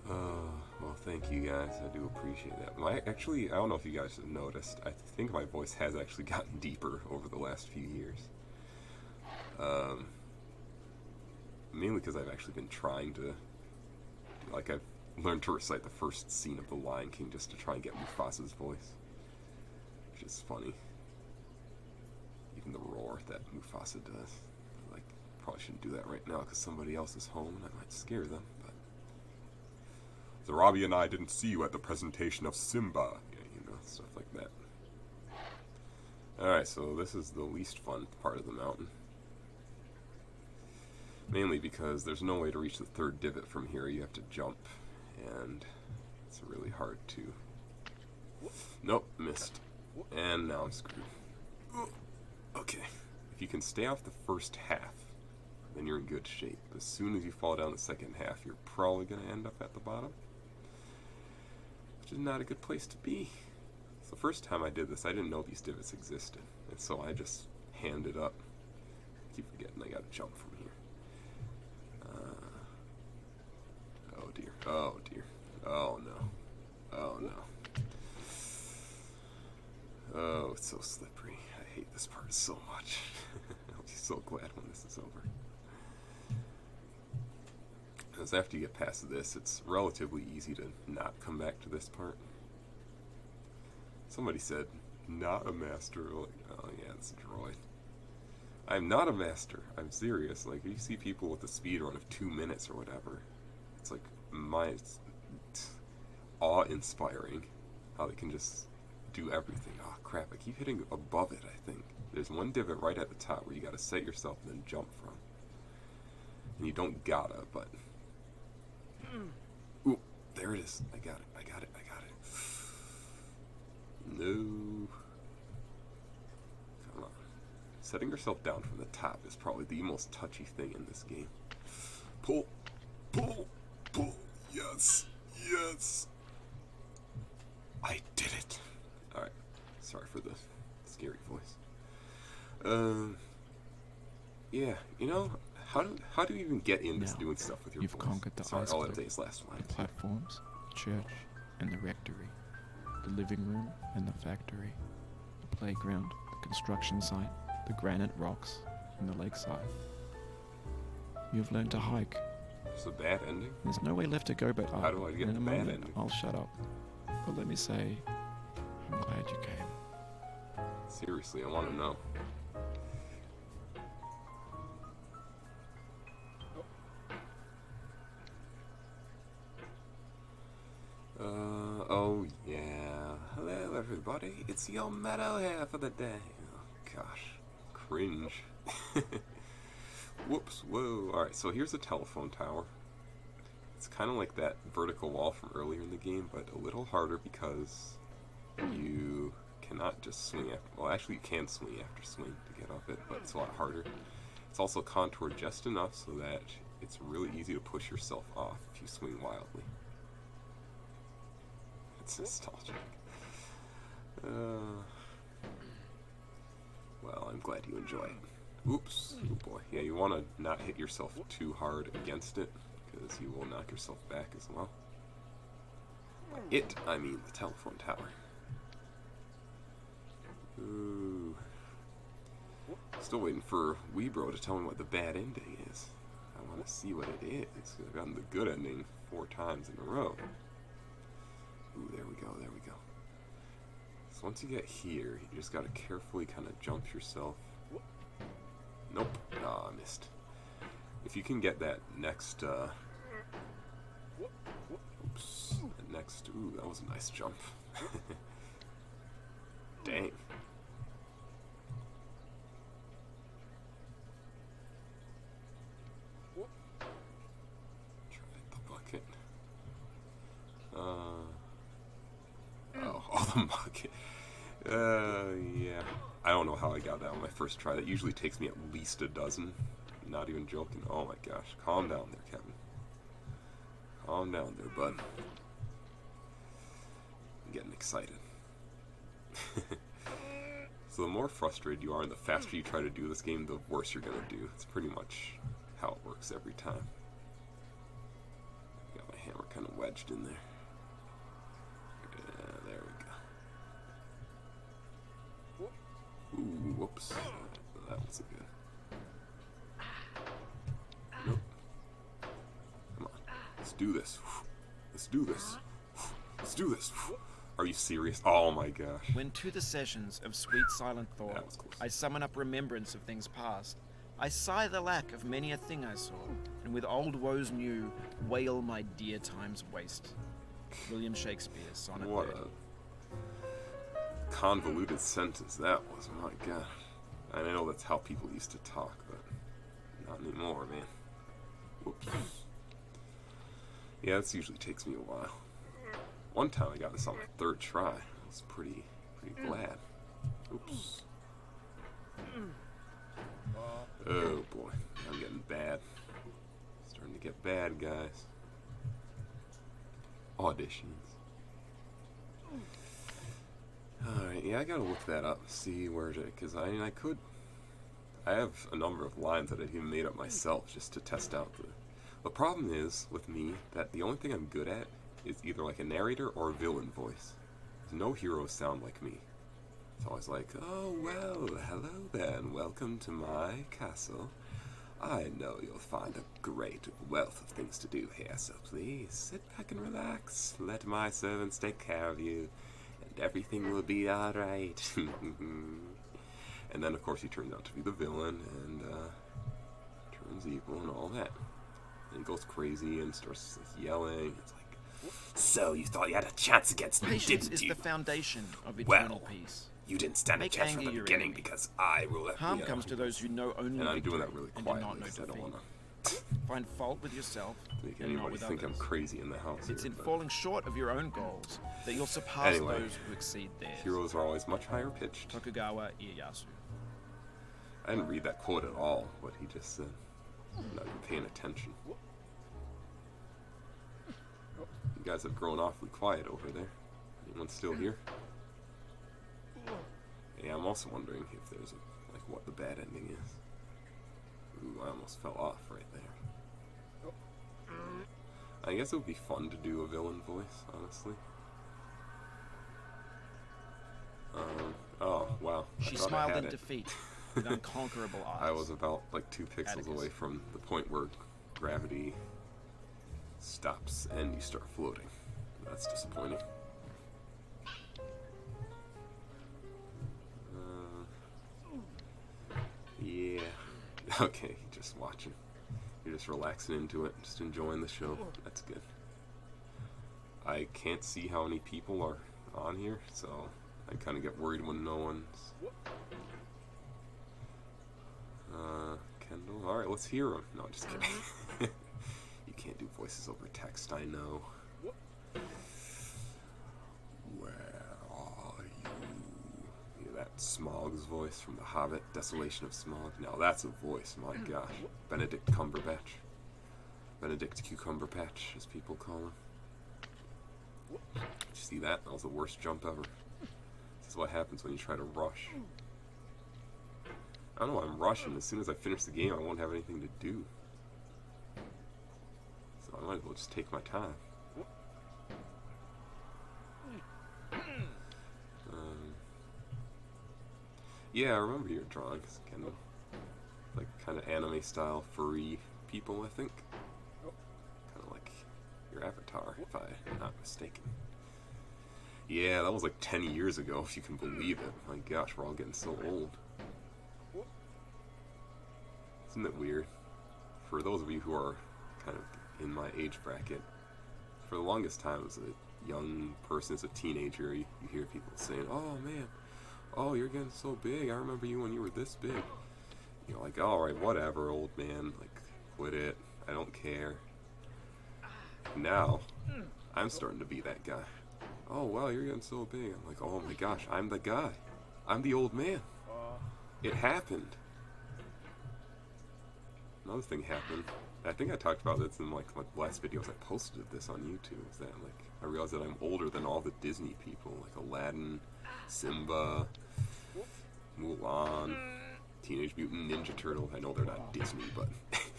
Well, thank you guys. I do appreciate that. I don't know if you guys have noticed. I think my voice has actually gotten deeper over the last few years. Mainly because I've actually been trying to, like, I've learned to recite the first scene of The Lion King just to try and get Mufasa's voice, which is funny. Even the roar that Mufasa does. Like, probably shouldn't do that right now because somebody else is home and I might scare them, but... Zarabi and I didn't see you at the presentation of Simba. Yeah, you know, stuff like that. Alright, so this is the least fun part of the mountain. Mainly because there's no way to reach the third divot from here. You have to jump, and it's really hard to... Nope, missed. And now I'm screwed. Okay, if you can stay off the first half, then you're in good shape. As soon as you fall down the second half, you're probably going to end up at the bottom, which is not a good place to be. So the first time I did this, I didn't know these divots existed, and so I just handed up. I keep forgetting I got to jump from here. Oh dear, oh dear, oh no, oh no. Oh, it's so slippery. I hate this part so much. I'll be so glad when this is over. Because after you get past this, it's relatively easy to not come back to this part. Somebody said, not a master. Like, oh yeah, it's a droid. I'm not a master. I'm serious. Like, you see people with a speed run of 2 minutes or whatever. It's like, it's awe-inspiring how they can just do everything. Oh crap, I keep hitting above it, I think. There's one divot right at the top where you gotta set yourself and then jump from. And you don't gotta, but... Ooh, there it is. I got it, I got it, I got it. No. Come on. Setting yourself down from the top is probably the most touchy thing in this game. Pull, pull, pull. Yes, yes. I did it. Alright, sorry for the scary voice. Yeah, you know, how do you even get into Now, doing stuff with your you've voice? conquered the Sorry, ice all cliff, that day's last one. the platforms, the church, and the rectory, the living room and the factory, the playground, the construction site, the granite rocks, and the lakeside. You've learned to hike. It's a bad ending. There's no way left to go but up. How do I get And in the a bad moment, ending? I'll shut up. But let me say, I'm glad you came. Seriously, I want to know. Oh yeah. Hello everybody, it's your Meadow here for the day. Oh gosh, cringe. Whoops, whoa. Alright, so here's a telephone tower. It's kind of like that vertical wall from earlier in the game, but a little harder because you cannot just swing after... Well, actually you can swing after swing to get off it, but it's a lot harder. It's also contoured just enough so that it's really easy to push yourself off if you swing wildly. It's nostalgic. Well, I'm glad you enjoy it. Oops. Oh boy. Yeah, you want to not hit yourself too hard against it, because you will knock yourself back as well. By it, I mean the telephone tower. Ooh. Still waiting for Weebro to tell me what the bad ending is. I want to see what it is. I've gotten the good ending 4 times in a row. Ooh, there we go, there we go. So once you get here, you just gotta carefully kind of jump yourself. Nope. Ah, I missed. If you can get that next, oops. That next, ooh, that was a nice jump. Dang. Try the bucket. Oh, the bucket. Yeah. I don't know how I got that on my first try. That usually takes me at least a dozen. Not even joking. Oh my gosh. Calm down there, Kevin. Calm down there, bud. I'm getting excited. So the more frustrated you are and the faster you try to do this game, the worse you're going to do. It's pretty much how it works every time. Got my hammer kind of wedged in there. Yeah, there we go. Ooh, whoops. That wasn't good. Nope. Come on. Let's do this. Let's do this. Let's do this. Are you serious? Oh my gosh. When to the sessions of sweet silent That thought was close. I summon up remembrance of things past, I sigh the lack of many a thing I saw, and with old woes new, wail my dear time's waste. William Shakespeare, Sonnet What 30. a convoluted sentence that was. My god. I know that's how people used to talk, but not anymore, man. Whoops. Yeah, this usually takes me a while. One time I got this on my third try. I was pretty glad. Oops. Oh boy, I'm getting bad. Starting to get bad, guys. Auditions. Alright, yeah, I gotta look that up, see where it, because I mean, I have a number of lines that I've even made up myself just to test out the problem is, with me, that the only thing I'm good at is either like a narrator or a villain voice. No heroes sound like me. It's always like, oh well, hello then, welcome to my castle. I know you'll find a great wealth of things to do here, so please sit back and relax. Let my servants take care of you, and everything will be alright. And then, of course, he turns out to be the villain, and turns evil and all that. And goes crazy and starts yelling. It's like, so you thought you had a chance against me, Patience didn't is you? the foundation of eternal Well, peace. You didn't stand a Make chance from anger the your beginning enemy. because I will. Harm comes to those who know only And I'm victory doing that really and do not quietly know because I don't defeat. want Find fault with yourself to make and not anybody with think I'm others. crazy in the house. It's here, in but falling short of your own goals that you'll surpass Anyway, those who exceed theirs. Heroes are always much higher pitched. Tokugawa Ieyasu. I didn't read that quote at all, what he just said. I'm not even paying attention. You guys have grown awfully quiet over there. Anyone still here? Yeah, I'm also wondering if there's like what the bad ending is. Ooh, I almost fell off right there. I guess it would be fun to do a villain voice, honestly. Oh, wow. She I thought I smiled had in it. defeat with unconquerable eyes. I was about like 2 pixels Atticus. away from the point where gravity stops and you start floating. That's disappointing. Yeah. Okay, just watching. You're just relaxing into it, just enjoying the show. That's good. I can't see how many people are on here, so I kind of get worried when no one's. Kendall. All right, let's hear him. No, just kidding. You can't do voices over text. I know. Where are you? Yeah, that Smaug's voice from The Hobbit, Desolation of Smaug. Now that's a voice, my gosh. Benedict Cumberbatch. Benedict Cucumberpatch, as people call him. Did you see that? That was the worst jump ever. This is what happens when you try to rush. I don't know why I'm rushing. As soon as I finish the game, I won't have anything to do. So I might as well just take my time. Yeah, I remember your drawings, kind of like anime style furry people, I think. Kind of like your avatar, if I'm not mistaken. Yeah, that was like 10 years ago, if you can believe it. My gosh, we're all getting so old. Isn't it weird? For those of you who are kind of in my age bracket, for the longest time as a young person, as a teenager, you hear people saying, oh man, oh you're getting so big, I remember you when you were this big. You're like, alright, whatever, old man, like, quit it, I don't care. Now, I'm starting to be that guy. Oh wow, you're getting so big. I'm like, oh my gosh, I'm the guy. I'm the old man. It happened. Another thing happened. I think I talked about this in like my last videos I posted this on YouTube. Is that like I realized that I'm older than all the Disney people, like Aladdin, Simba, Mulan, Teenage Mutant Ninja Turtle. I know they're not Disney, but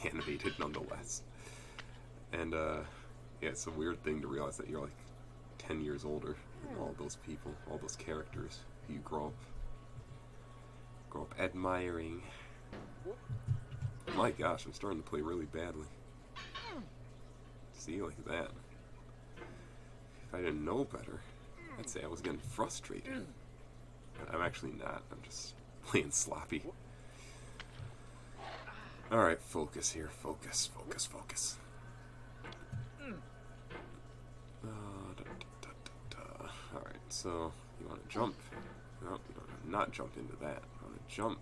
animated nonetheless. And yeah, it's a weird thing to realize that you're like 10 years older than all those people, all those characters who you grow up admiring. My gosh, I'm starting to play really badly. See, like that. If I didn't know better, I'd say I was getting frustrated. But I'm actually not. I'm just playing sloppy. Alright, focus here. Focus. Alright, so you want to jump. No, you want to not jump into that. You want to jump.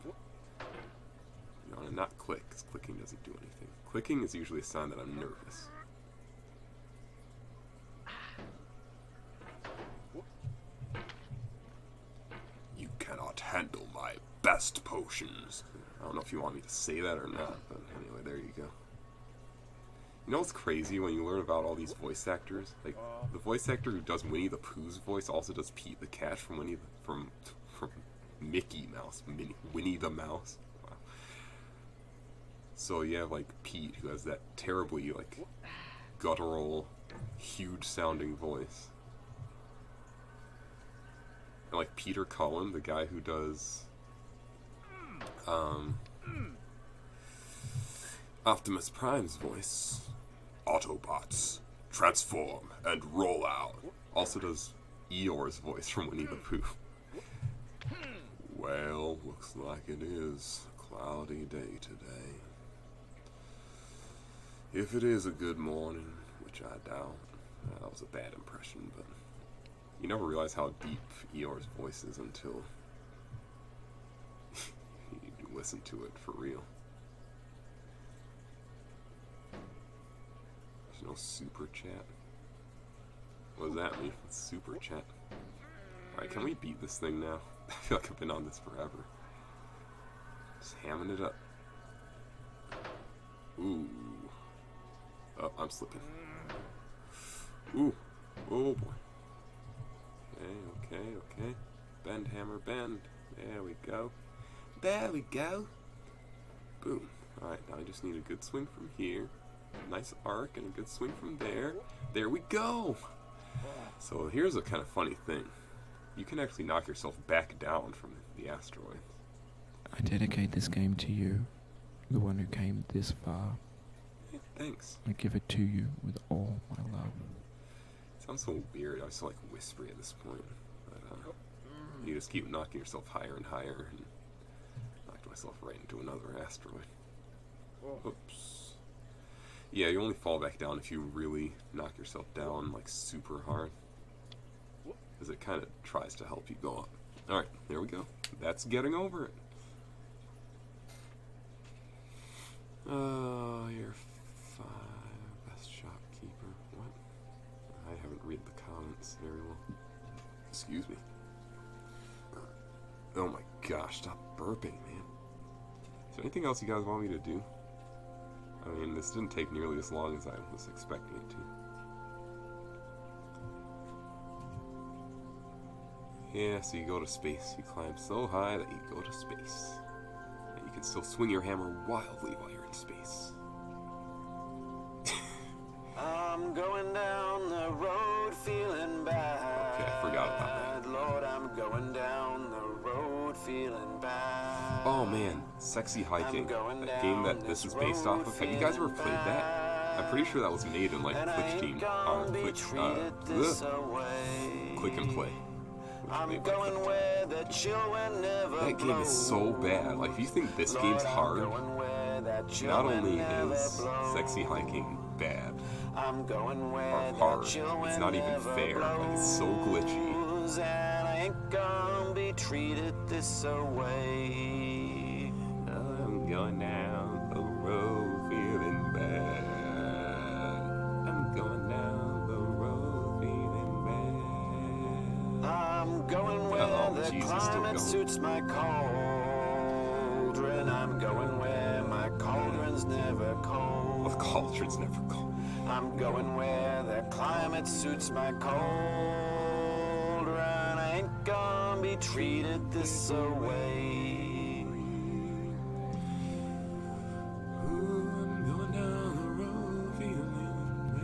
You want to not click, because clicking doesn't do anything. Clicking is usually a sign that I'm nervous. You cannot handle my best potions. I don't know if you want me to say that or not, but anyway, there you go. You know what's crazy when you learn about all these voice actors? Like, the voice actor who does Winnie the Pooh's voice also does Pete the Cat from Mickey Mouse. Winnie the Mouse. Wow. So you have, like, Pete, who has that terribly, like, guttural, huge-sounding voice. And, like, Peter Cullen, the guy who does Optimus Prime's voice. Autobots, transform and roll out. Also does Eeyore's voice from Winnie the Pooh. Well, looks like it is a cloudy day today. If it is a good morning, which I doubt. That was a bad impression, but you never realize how deep Eeyore's voice is until you listen to it for real. There's no super chat. What does that mean? Super chat. Alright, can we beat this thing now? I feel like I've been on this forever. Just hamming it up. Ooh. Oh, I'm slipping. Ooh. Oh boy. Okay. Bend, hammer, bend. There we go. There we go. Boom. Alright, now I just need a good swing from here. Nice arc and a good swing from there. There we go! So here's a kind of funny thing. You can actually knock yourself back down from the asteroid. I dedicate this game to you, the one who came this far. Yeah, thanks. I give it to you with all my love. It sounds so weird. I was so like whispery at this point. But you just keep knocking yourself higher and higher, and knocked myself right into another asteroid. Oops. Yeah, you only fall back down if you really knock yourself down like super hard, because it kind of tries to help you go up. Alright, there we go. That's getting over it. You're 5, best shopkeeper. What? I haven't read the comments very well. Excuse me. Oh my gosh, stop burping, man. Is there anything else you guys want me to do? I mean, this didn't take nearly as long as I was expecting it to. Yeah, so you go to space. You climb so high that you go to space. And you can still swing your hammer wildly while you're in space. I'm going down the road feeling bad. Okay, I forgot about that. Lord, I'm going down the road feeling bad. Oh man, Sexy Hiking. That game that this is based off of. Have you guys ever played that? I'm pretty sure that was made in like Click Team. Click and Play. I'm going where the children never that game is so bad. Like, if you think this game's hard, not only is Sexy Hiking bad or hard, it's not even fair. Like, it's so glitchy. And I ain't gonna be treated this away. I'm going down the road feeling bad. I'm going down the road feeling bad. I'm going where the climate suits my cauldron. I'm going where my cauldron's never cold. Well, the cauldron's never cold. I'm going where the climate suits my cauldron. I ain't gonna be treated this away. Ooh, I'm going down the road feeling bad.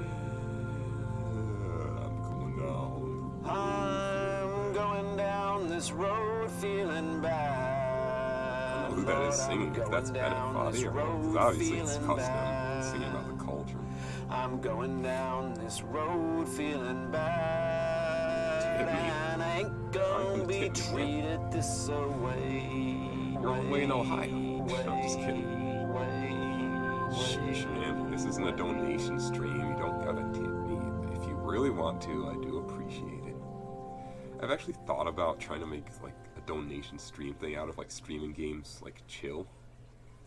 I'm going down. I'm going down this road feeling bad. I don't know who that is singing, if that's Bennett Foddy or not, 'cause obviously it's custom singing about the cauldron. I'm going down this road feeling bad, Tip me. and I ain't I'm gonna gonna be tip you, bro. treated this away. You're all the way in Ohio. I'm just kidding. Sheesh, man. This isn't a donation stream. You don't gotta tip me. If you really want to, I do appreciate it. I've actually thought about trying to make like a donation stream thing out of like streaming games like chill.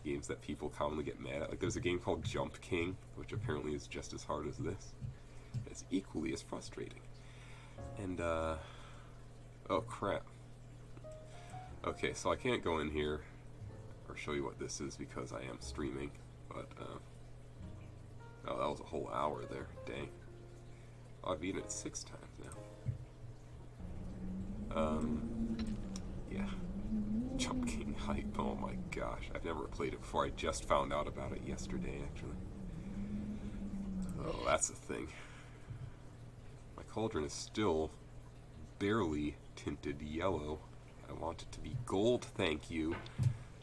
Games that people commonly get mad at. Like there's a game called Jump King, which apparently is just as hard as this. It's equally as frustrating. And oh crap. Okay, so I can't go in here or show you what this is because I am streaming, but oh, that was a whole hour there. Dang. Oh, I've eaten it 6 times now. Yeah. Jump King hype. Oh my gosh. I've never played it before. I just found out about it yesterday, actually. Oh, that's a thing. My cauldron is still barely tinted yellow. I want it to be gold, thank you.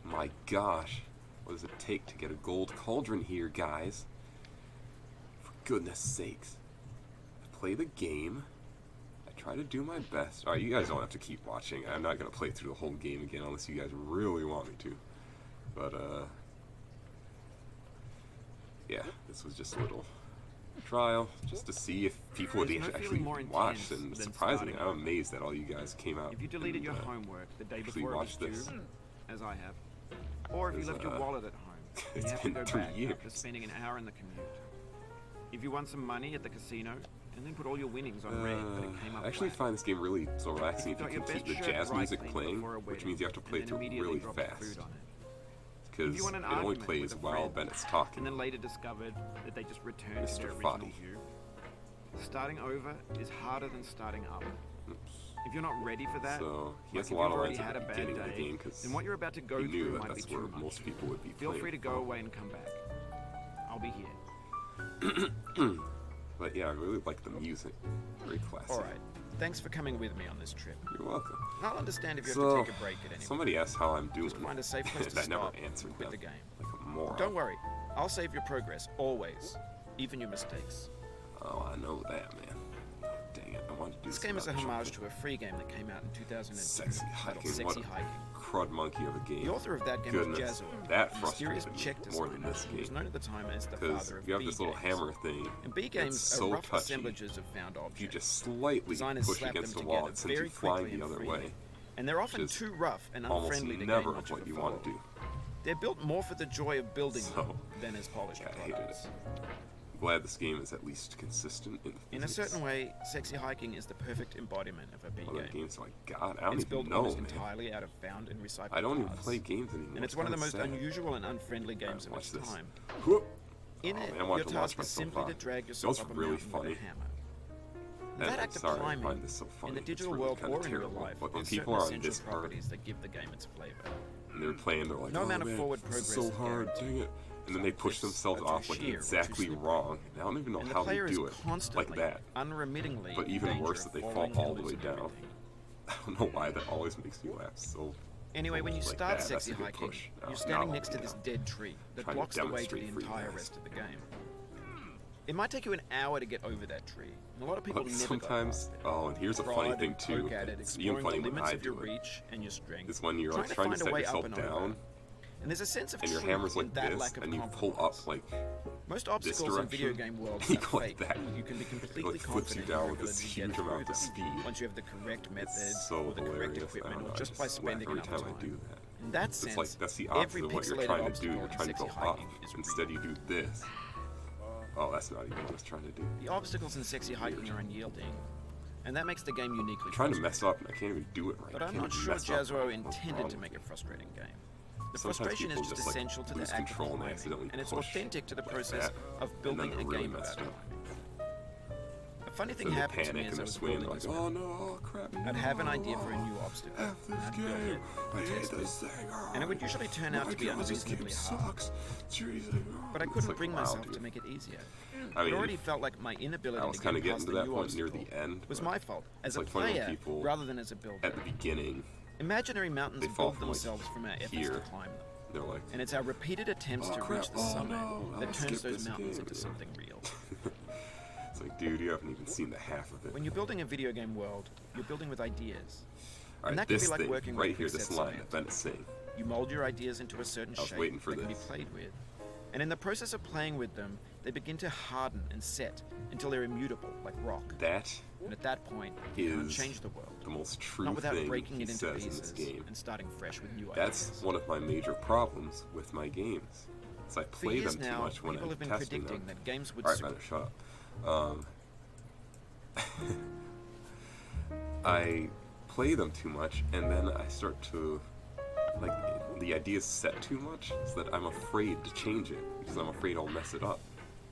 My gosh. What does it take to get a gold cauldron here, guys? For goodness sakes. I play the game. Try to do my best. Alright, you guys don't have to keep watching. I'm not going to play through the whole game again unless you guys really want me to. But, yeah, this was just a little trial, just to see if people would There's no actually feeling more watch. intense And than surprisingly, starting I'm amazed that all you guys came out If you deleted and, your homework the day actually before it was watched due, this. as I have, or if you Because, left your wallet at home, and it's you have to been go 3 back after years. spending an hour in the commute. If you won some money at the casino, and then put all your winnings on red, but it came up I actually flat. find this game really so relaxing If if you you got can your keep best the shirt jazz dry music cleaned playing, before a which wedding, means you have to play and then through immediately really drop the fast. food on it. Because If you won an it only argument plays with a while friend, Bennett's talking. and then later discovered that they just returned Mr. to their original Foddy. you. Starting over is harder than starting up. Oops. If you're not ready for that, So he like has if a lot you've of already lines had at a the bad beginning of the day, game because then what you're about to go he knew through that might be that's where too much. most people would be Feel playing free to go from. away and come back. I'll be here. But yeah, I really like the music. Very classic. Alright, thanks for coming with me on this trip. You're welcome. I'll understand if you have So, to take a break at any point. somebody asked how I'm doing. Just find a safe place and to I never stop answered and quit them. the game. Like a moron. Don't worry, I'll save your progress, always. Even your mistakes. Oh, I know that, man. Oh, dang it. I wanted to do This game is a about homage jumping. to a free game that came out in 2002 Sexy titled hiking. Sexy What a Hiking. crud monkey of a game. The author of that game Goodness, was Jazzo, that a mysterious frustrated me Czech more designer than this who was game. known at the time as the Because father of you have B this little games. hammer thing. And B games It's so are rough touchy. assemblages of found objects. If you just slightly Designers push slap against the them wall, together it sends you very flying quickly the and other freely. way. And they're often Which is too rough and Almost unfriendly to never gain much of what a you want to follow. do. They're built more for the joy of building So, them than as polished yeah, I hated products. it. I'm glad this game is at least consistent in the In a physics. certain way, Sexy Hiking is the perfect embodiment of a B Other game. games like God, I don't It's even built know, almost man. entirely out of found and recycled I don't even parts. play games anymore. And it's one of the most kinda sad. unusual and unfriendly games of watch its this. time. Whoop. In Oh, it, man, I wanted your to watch task is myself simply to run. drag That yourself was up a really mountain funny. with a hammer. And That I'm act of sorry, I climbing, find this so funny. in the It's digital really world kinda or in real terrible. life, But when there's people certain are on essential this hard properties that give the game its flavor. and they're playing, they're like, No oh, amount of man, forward this is progress so is hard, guaranteed. dang it. And then they push Some themselves cliffs are off too like sheer or too exactly slippery. wrong. And I don't even know And the how player they is do it constantly, like that. unremittingly But in even danger worse, of that they fall falling all and the way losing down. everything. I don't know why that always makes me laugh so. Anyway, when you Like start that, that's Sexy a good Hiking, push. Now- you're standing now, next to this yeah. dead tree that Trying to blocks the way to the demonstrate free entire pass. rest of the game. It might take you an hour to get over that tree, and a lot of people But never sometimes, go past it. oh, and here's a Prod funny and thing too. poke at it, It's even exploring funny the when limits I of your do it. reach and your strength. Is when you're like trying to find a set way up yourself and down, over. And there's a sense of and your truth hammer's in like that this, lack of and you pull compromise. up like Most this obstacles in video direction, game worlds you are go like fake. that. You can be It completely like flips you confident down in with your this ability to get huge through amount of them speed. once you have the correct method It's so or the correct hilarious. I equipment don't know, or I just by laugh spending every enough time time. I do that. In that It's sense, like that's the every opposite of what you're pixelated trying to do. obstacle You're in trying to go Sexy up. Hiking is Instead, you do this. Oh, that's not even what I was trying to do. The obstacles in Sexy Hiking are unyielding, and that makes the game uniquely I'm trying to frustrating. mess up, and I can't even do it right. But I I'm can't not even sure mess up. Jazzo What's intended wrong to with make me? a frustrating game. The Sometimes frustration is people just just, like, essential to the lose act of control and climbing, accidentally and it's push authentic to the like process that, of and building then a it really game messed about up. climbing. A funny thing Then they happened to me panic as and I they're was swinging building like, this oh map. no, oh crap. I'd have an no, idea for a new obstacle, F and this I'd build game. it, I and hate test this it, thing. and it would usually turn out to be unreasonably hard. Sucks. Jeez, But I it's couldn't like, bring wow, myself dude. to make it easier. I It mean, already felt like my inability I was to kind get of getting past to the that new point near obstacle the end. was but my fault as it's a like funny when player people rather than as a builder. at the beginning, Imaginary mountains they fall build from, like, themselves from our efforts to here. climb them. they're like, And it's our repeated attempts Oh, to crap. reach the Oh, summit no. that I turns skipped those this mountains game. into something real. it's like, dude, you haven't even seen the half of it. When you're building a video game world, you're building with ideas. All and right, that can this be like thing working right with here, quick this sets line, of event saying. You mold your ideas into a certain I was shape waiting for that can be this. played with. And in the process of playing with them, they begin to harden and set until they're immutable, like rock. That And at that point, you can't is change the world. the most true Not without thing breaking he it into says in pieces this game. and starting fresh with new That's ideas. one of my major problems with my games. Is I For play years them too now, much when people I'm have been testing predicting them. that games would All right, super- man, shut up. I play them too much, and then I start to like the ideas set too much, so that I'm afraid to change it because I'm afraid I'll mess it up.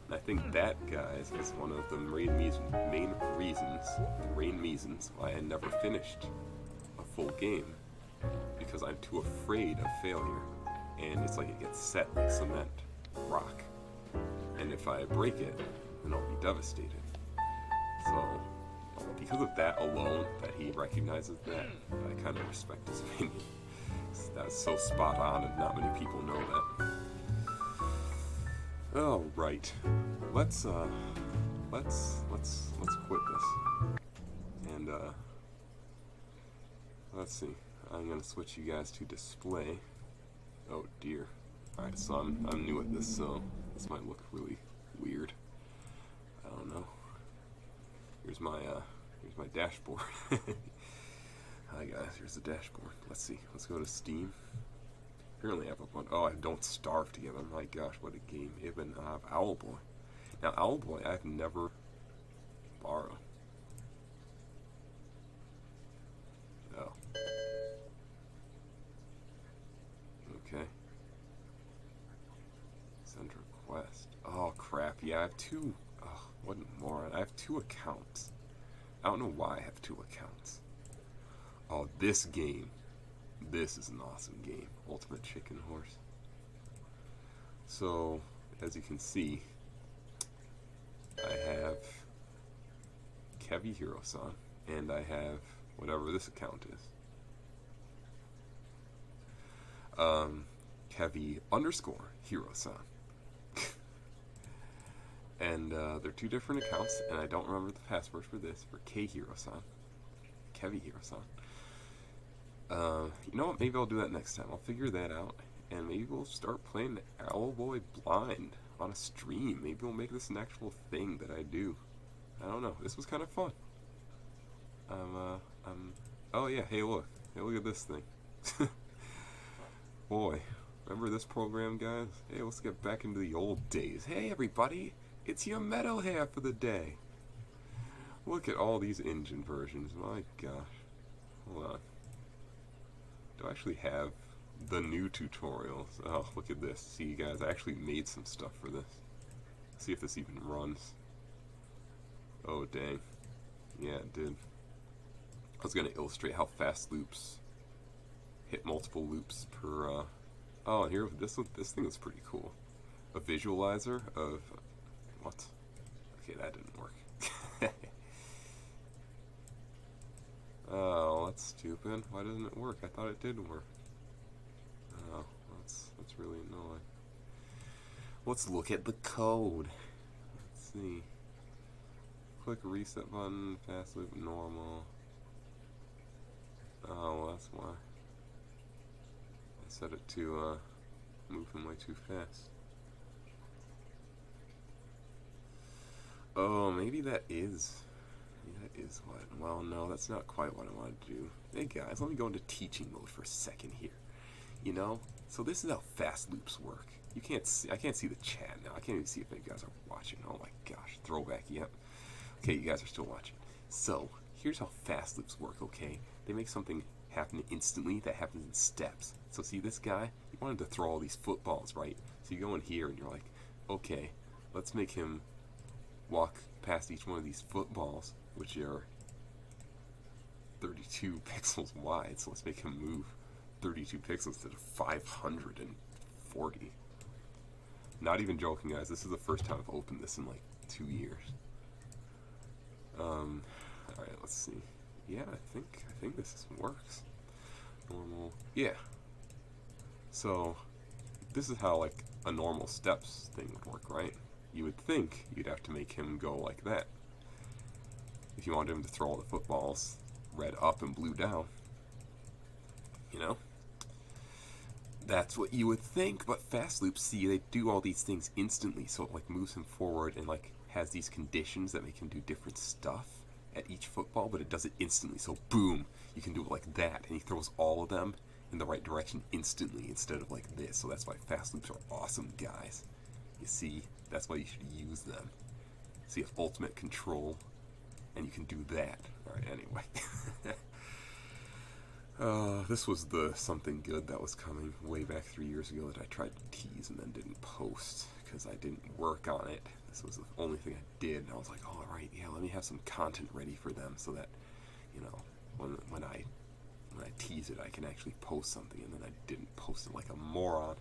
And I think that, guys, is one of the main reasons why I never finished a full game, because I'm too afraid of failure, and it's like it gets set like cement, rock, and if I break it, then I'll be devastated. So, because of that alone, that he recognizes that, I kind of respect his opinion. That's so spot on, and not many people know that. Oh, right. Let's quit this. And let's see. I'm gonna switch you guys to display. Oh dear. Alright, so I'm new at this, so this might look really weird. I don't know. Here's my dashboard. Hi guys, here's the dashboard. Let's see. Let's go to Steam. Apparently I have a bunch. Oh, I Don't Starve Together. My gosh, what a game. Ibn of Owlboy. Now, Owlboy, I've never borrowed. Oh. Okay. Send request. Oh, crap. Yeah, I have two. Oh, what a moron. I have two accounts. I don't know why I have two accounts. Oh, this game. This is an awesome game. Ultimate Chicken Horse. So, as you can see, I have Kevi Hiro-san, and I have whatever this account is. Kevi _ Hiro-san. And they're two different accounts, and I don't remember the password for this, for K Hiro-san. Kevi Hiro-san. You know what, maybe I'll do that next time. I'll figure that out, and maybe we'll start playing Owlboy blind on a stream. Maybe we'll make this an actual thing that I do. I don't know. This was kind of fun. Oh yeah, hey look. Hey, look at this thing. Boy, remember this program, guys? Hey, let's get back into the old days. Hey everybody, it's your Meadow Hair for the day. Look at all these engine versions. My gosh. Hold on. Do I actually have the new tutorials? Oh, look at this. See, guys, I actually made some stuff for this. See if this even runs. Oh, dang. Yeah, it did. I was going to illustrate how fast loops hit multiple loops per... Oh, and here, this thing is pretty cool. A visualizer of... What? Okay, that didn't work. Oh, that's stupid. Why doesn't it work? I thought it did work. Oh, that's really annoying. Let's look at the code. Let's see. Click reset button, fast loop, normal. Oh, well, that's why. I set it to move him way too fast. Oh, maybe that is... That is what... Well, no, that's not quite what I want to do. Hey guys, let me go into teaching mode for a second here. You know? So this is how fast loops work. You can't see... I can't see the chat now. I can't even see if you guys are watching. Oh my gosh. Throwback, yep. Okay, you guys are still watching. So, here's how fast loops work, okay? They make something happen instantly that happens in steps. So see this guy? He wanted to throw all these footballs, right? So you go in here and you're like, okay, let's make him walk past each one of these footballs, which are 32 pixels wide, so let's make him move 32 pixels instead of 540. Not even joking, guys. This is the first time I've opened this in like 2 years. Alright, let's see. Yeah, I think this works. Normal. Yeah. So, this is how like a normal steps thing would work, right? You would think you'd have to make him go like that. If you wanted him to throw all the footballs red up and blue down. You know? That's what you would think, but Fast Loops, see, they do all these things instantly, so it like moves him forward and like has these conditions that make him do different stuff at each football, but it does it instantly. So boom, you can do it like that, and he throws all of them in the right direction instantly instead of like this. So that's why Fast Loops are awesome, guys. You see, that's why you should use them. So you have ultimate control, and you can do that. Alright, anyway. This was the something good that was coming way back 3 years ago that I tried to tease and then didn't post because I didn't work on it. This was the only thing I did, and I was like, all right, yeah, let me have some content ready for them so that, you know, when I tease it, I can actually post something, and then I didn't post it like a moron.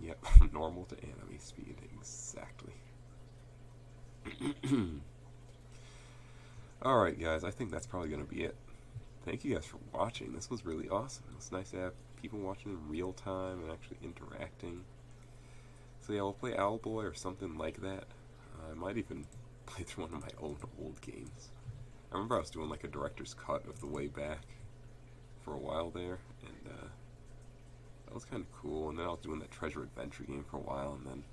Yep, normal to anime speed, exactly. Alright guys, I think that's probably going to be it. Thank you guys for watching. This was really awesome. It was nice to have people watching in real time and actually interacting. So yeah, we'll play Owlboy or something like that. I might even play through one of my own old games. I remember I was doing like a director's cut of the way back for a while there, and that was kind of cool. And then I was doing that Treasure Adventure game for a while, and then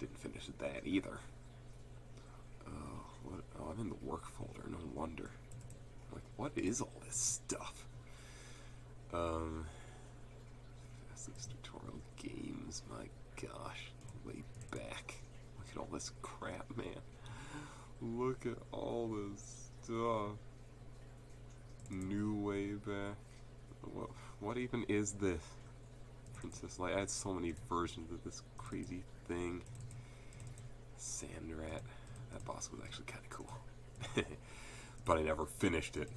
didn't finish that either. Oh, I'm in the work folder, no wonder. I'm like, what is all this stuff? Fast tutorial games, my gosh. Way back. Look at all this crap, man. Look at all this stuff. New way back. What even is this? Princess Light. I had so many versions of this crazy thing. Sandrat. That boss was actually kind of cool. But I never finished it.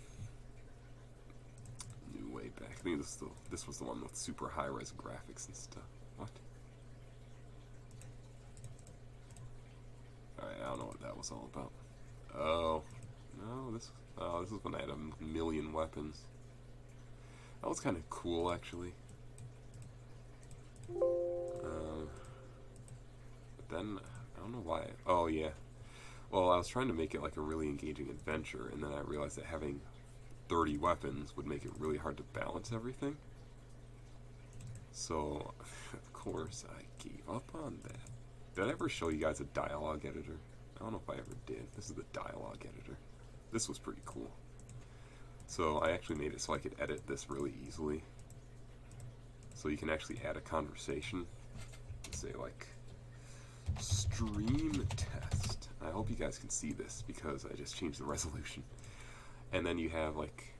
New way back. I think this was the one with super high-res graphics and stuff. What? Alright, I don't know what that was all about. Oh. No, this is when I had a million weapons. That was kind of cool, actually. But then, I don't know why. Oh, yeah. Well, I was trying to make it like a really engaging adventure, and then I realized that having 30 weapons would make it really hard to balance everything. So, of course, I gave up on that. Did I ever show you guys a dialogue editor? I don't know if I ever did. This is the dialogue editor. This was pretty cool. So I actually made it so I could edit this really easily. So you can actually add a conversation. Say like, stream test. I hope you guys can see this because I just changed the resolution. And then you have like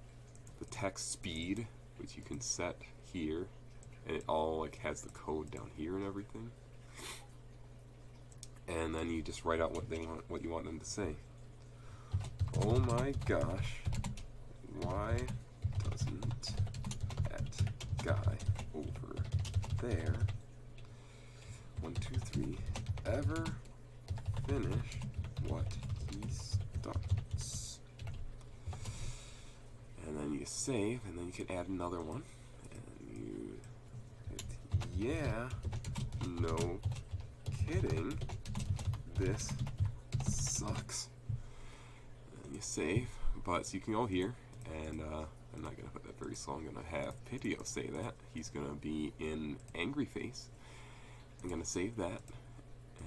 the text speed, which you can set here, and it all like has the code down here and everything. And then you just write out what you want them to say. Oh my gosh, why doesn't that guy over there, 1, 2, 3, ever finish what he starts? And then you save, and then you can add another one, and you hit yeah, no kidding, this sucks. And you save, but so you can go here, and I'm not gonna put that very slow. I'm gonna have Pitio say that. He's gonna be in angry face. I'm gonna save that.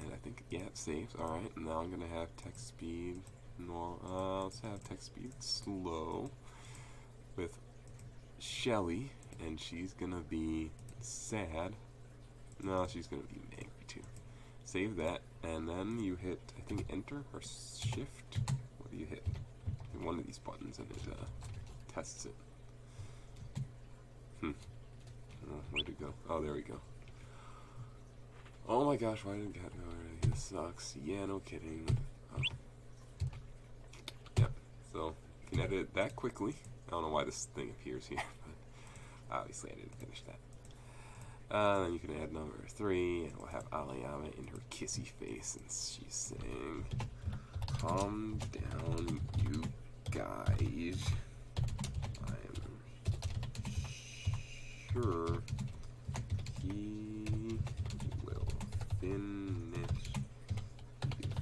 And I think, yeah, it saves. Alright, now I'm going to have text speed, let's have text speed slow with Shelly, and she's going to be sad. No, she's going to be angry too. Save that, and then you hit, I think, enter or shift. What do you hit? One of these buttons, and it tests it. Oh, where'd it go? Oh, there we go. Oh my my gosh, why didn't I get no already? This sucks. Yeah, no kidding. Oh. Yep. So you can edit it that quickly. I don't know why this thing appears here, but obviously I didn't finish that. Then you can add number 3, and we'll have Alayama in her kissy face, and she's saying, "Calm down, you guys. I'm sure he will finish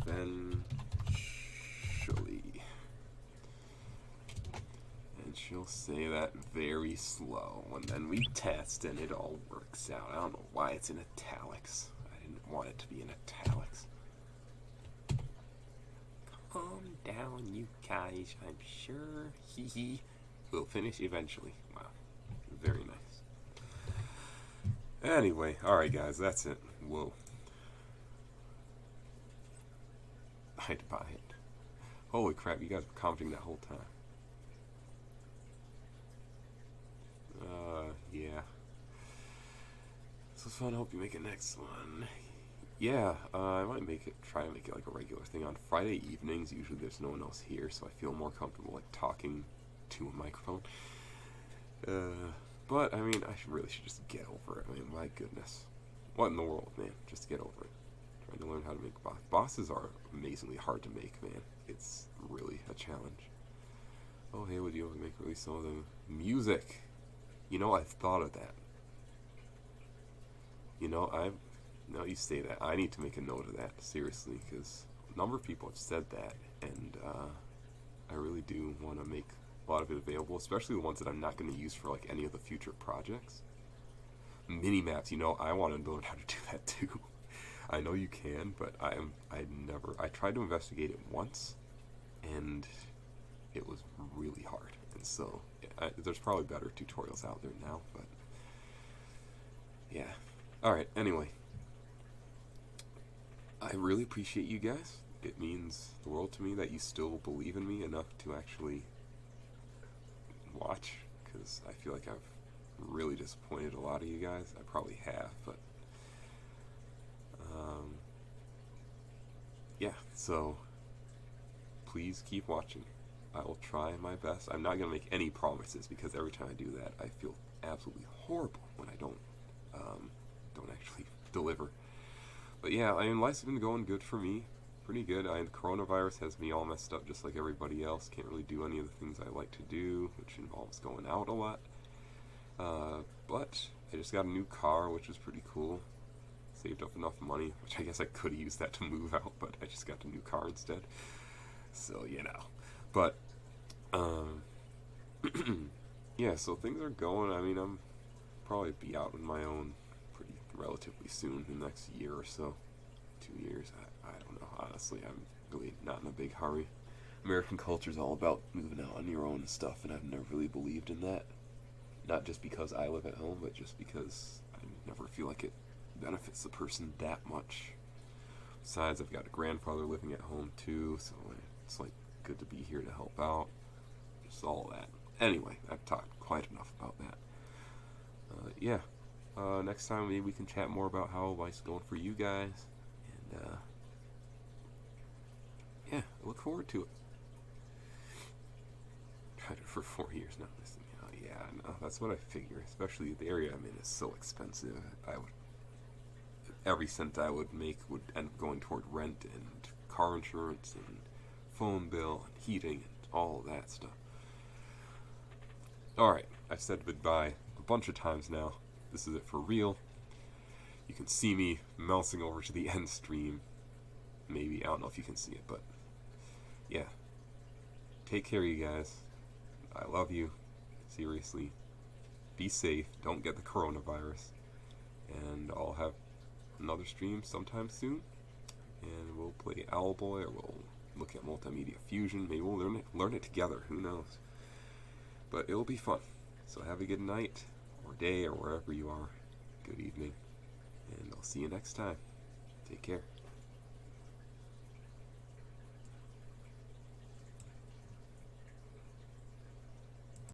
eventually." And she'll say that very slow, and then we test and it all works out. I don't know why it's in italics. I didn't want it to be in italics. Calm down, you guys. I'm sure he will finish eventually. Wow. Very nice. Anyway, alright guys, that's it. Whoa. I'd buy it. Holy crap, you guys were commenting that whole time. Yeah. This was fun. I hope you make it next one. Yeah, I might try and make it like a regular thing on Friday evenings. Usually there's no one else here, so I feel more comfortable like talking to a microphone. But I mean, I really should just get over it. I mean, my goodness. What in the world, man? Just get over it. Trying to learn how to make bosses are amazingly hard to make, man. It's really a challenge. Oh, hey, would you ever make release some of the music? You know, I've thought of that. You know, now you say that. I need to make a note of that, seriously, because a number of people have said that, and I really do want to make a lot of it available, especially the ones that I'm not going to use for like any of the future projects. Mini-maps, you know, I want to learn how to do that too. I know you can, but I tried to investigate it once, and it was really hard. And so, there's probably better tutorials out there now, but yeah. Alright, anyway. I really appreciate you guys. It means the world to me that you still believe in me enough to actually watch, because I feel like I've really disappointed a lot of you guys. I probably have, but yeah, so please keep watching. I will try my best. I'm not going to make any promises, because every time I do that, I feel absolutely horrible when I don't actually deliver. But yeah, I mean, life's been going good for me. Pretty good. The coronavirus has me all messed up just like everybody else. Can't really do any of the things I like to do, which involves going out a lot. But I just got a new car, which was pretty cool. Saved up enough money, which I guess I could have used that to move out, but I just got a new car instead. So, you know. But, yeah, so things are going. I mean, I'm probably be out on my own pretty relatively soon, the next year or so. 2 years, I don't know. Honestly, I'm really not in a big hurry. American culture is all about moving out on your own and stuff, and I've never really believed in that. Not just because I live at home, but just because I never feel like it benefits the person that much. Besides, I've got a grandfather living at home too, so it's like good to be here to help out. Just all that. Anyway, I've talked quite enough about that. Yeah. Next time maybe we can chat more about how life's going for you guys. And yeah, I look forward to it. Tried it for 4 years now. Yeah, no, that's what I figure. Especially the area I'm in is so expensive. Every cent I would make would end up going toward rent and car insurance and phone bill and heating and all that stuff. Alright, I've said goodbye a bunch of times now. This is it for real. You can see me mousing over to the end stream. Maybe, I don't know if you can see it, but yeah. Take care, you guys. I love you. Seriously. Be safe. Don't get the coronavirus. And I'll have another stream sometime soon. And we'll play Owlboy, or we'll look at Multimedia Fusion. Maybe we'll learn it together. Who knows? But it'll be fun. So have a good night, or day, or wherever you are. Good evening. And I'll see you next time. Take care.